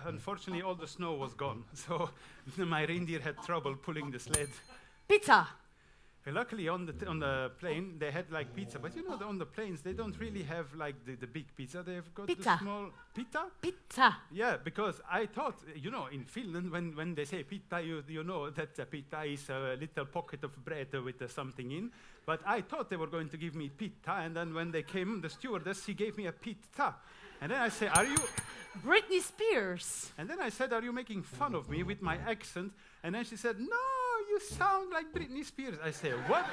Speaker 8: unfortunately all the snow was gone, so my reindeer had trouble pulling the sled.
Speaker 2: Pizza.
Speaker 8: Luckily on the plane they had like pizza, but you know on the planes they don't really have like the big pizza. They've got
Speaker 2: Pizza.
Speaker 8: the small pizza.
Speaker 2: Pizza.
Speaker 8: Yeah, because I thought, you know, in Finland when they say pizza, you know that pizza is a little pocket of bread with something in. But I thought they were going to give me pizza, and then when they came, the stewardess, she gave me a pizza. And then I say, are you...
Speaker 2: Britney Spears.
Speaker 8: And then I said, are you making fun of me with my accent? And then she said, no, you sound like Britney Spears. I say, what?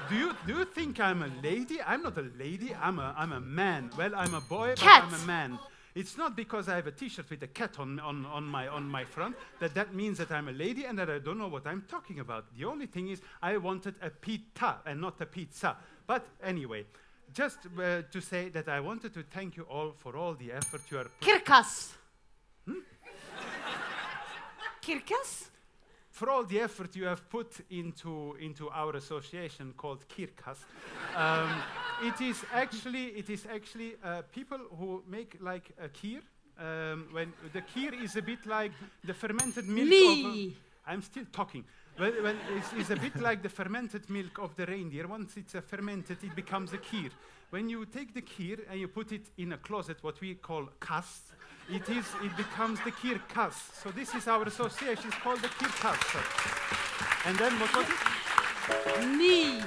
Speaker 8: Do you think I'm a lady? I'm not a lady, I'm a man. Well, I'm a boy,
Speaker 2: Cat.
Speaker 8: but I'm a man. It's not because I have a T-shirt with a cat on my front that means that I'm a lady and that I don't know what I'm talking about. The only thing is I wanted a pita and not a pizza. But anyway, just to say that I wanted to thank you all for all the effort you are
Speaker 2: Kirkas. Kirkas?
Speaker 8: for all the effort you have put into our association called Kirkas. It is actually people who make like a kir. When the kir is a bit like the fermented milk of I'm still talking. When it's a bit like the fermented milk of the reindeer. Once it's fermented, it becomes a kir. When you take the kir and you put it in a closet, what we call kas, it becomes the kir kas. So this is our association. It's called the kir kas. And then what was it?
Speaker 2: Knee.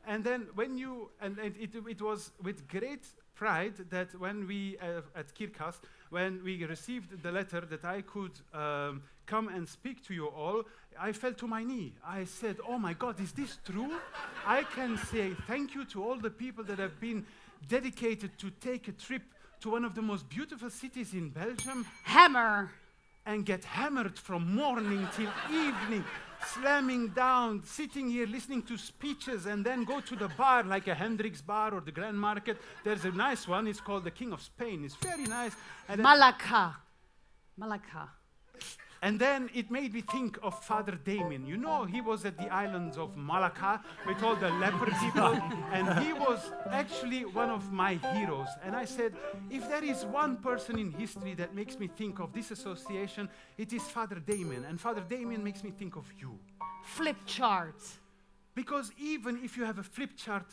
Speaker 8: And then when you it was with great pride that when we at Kirkas, when we received the letter that I could come and speak to you all, I fell to my knee. I said, oh my God, is this true? I can say thank you to all the people that have been dedicated to take a trip to one of the most beautiful cities in Belgium.
Speaker 2: Hammer.
Speaker 8: And get hammered from morning till evening, slamming down, sitting here listening to speeches, and then go to the bar like a Hendrix bar or the Grand Market. There's a nice one, it's called the King of Spain. It's very nice. And
Speaker 2: Malacca.
Speaker 8: And then it made me think of Father Damien. You know, he was at the islands of Malacca with all the leper people, and he was actually one of my heroes. And I said, if there is one person in history that makes me think of this association, it is Father Damien. And Father Damien makes me think of you.
Speaker 2: Flip chart.
Speaker 8: Because even if you have a flip chart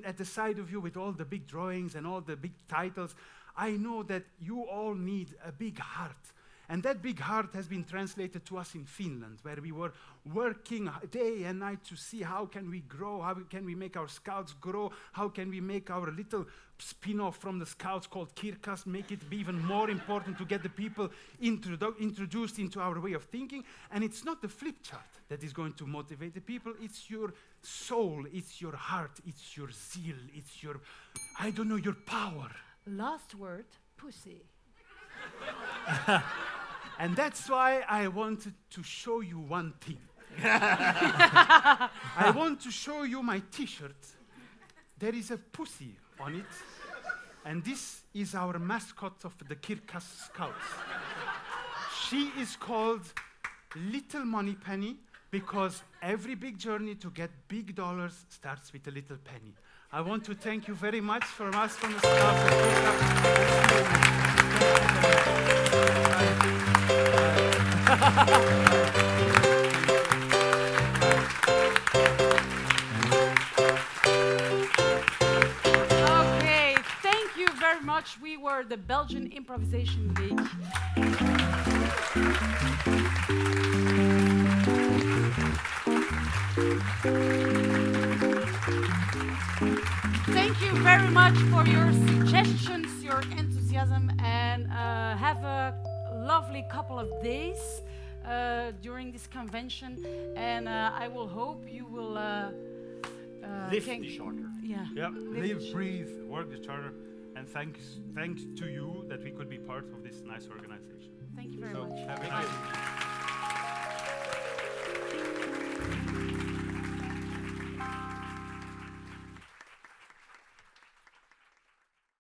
Speaker 8: at the side of you with all the big drawings and all the big titles, I know that you all need a big heart. And that big heart has been translated to us in Finland, where we were working day and night to see how can we grow, how can we make our scouts grow, how can we make our little spin-off from the scouts called Kirkas, make it be even more important to get the people introduced into our way of thinking. And it's not the flip chart that is going to motivate the people, it's your soul, it's your heart, it's your zeal, it's your, I don't know, your power.
Speaker 2: Last word, pussy.
Speaker 8: And that's why I wanted to show you one thing. I want to show you my T-shirt. There is a pussy on it. And this is our mascot of the Kirkas Scouts. She is called Little Moneypenny because every big journey to get big dollars starts with a little penny. I want to thank you very much from us from the Scouts of Kirkas.
Speaker 2: Okay, thank you very much. We were the Belgian Improvisation League. Thank you very much for your suggestions, your enthusiasm, and have a lovely couple of days during this convention. And I will hope you will
Speaker 5: Live the charter.
Speaker 2: Yeah.
Speaker 8: Live, breathe, work the charter, and thanks to you that we could be part of this nice organization.
Speaker 2: Thank you very
Speaker 8: So
Speaker 2: much.
Speaker 8: have a nice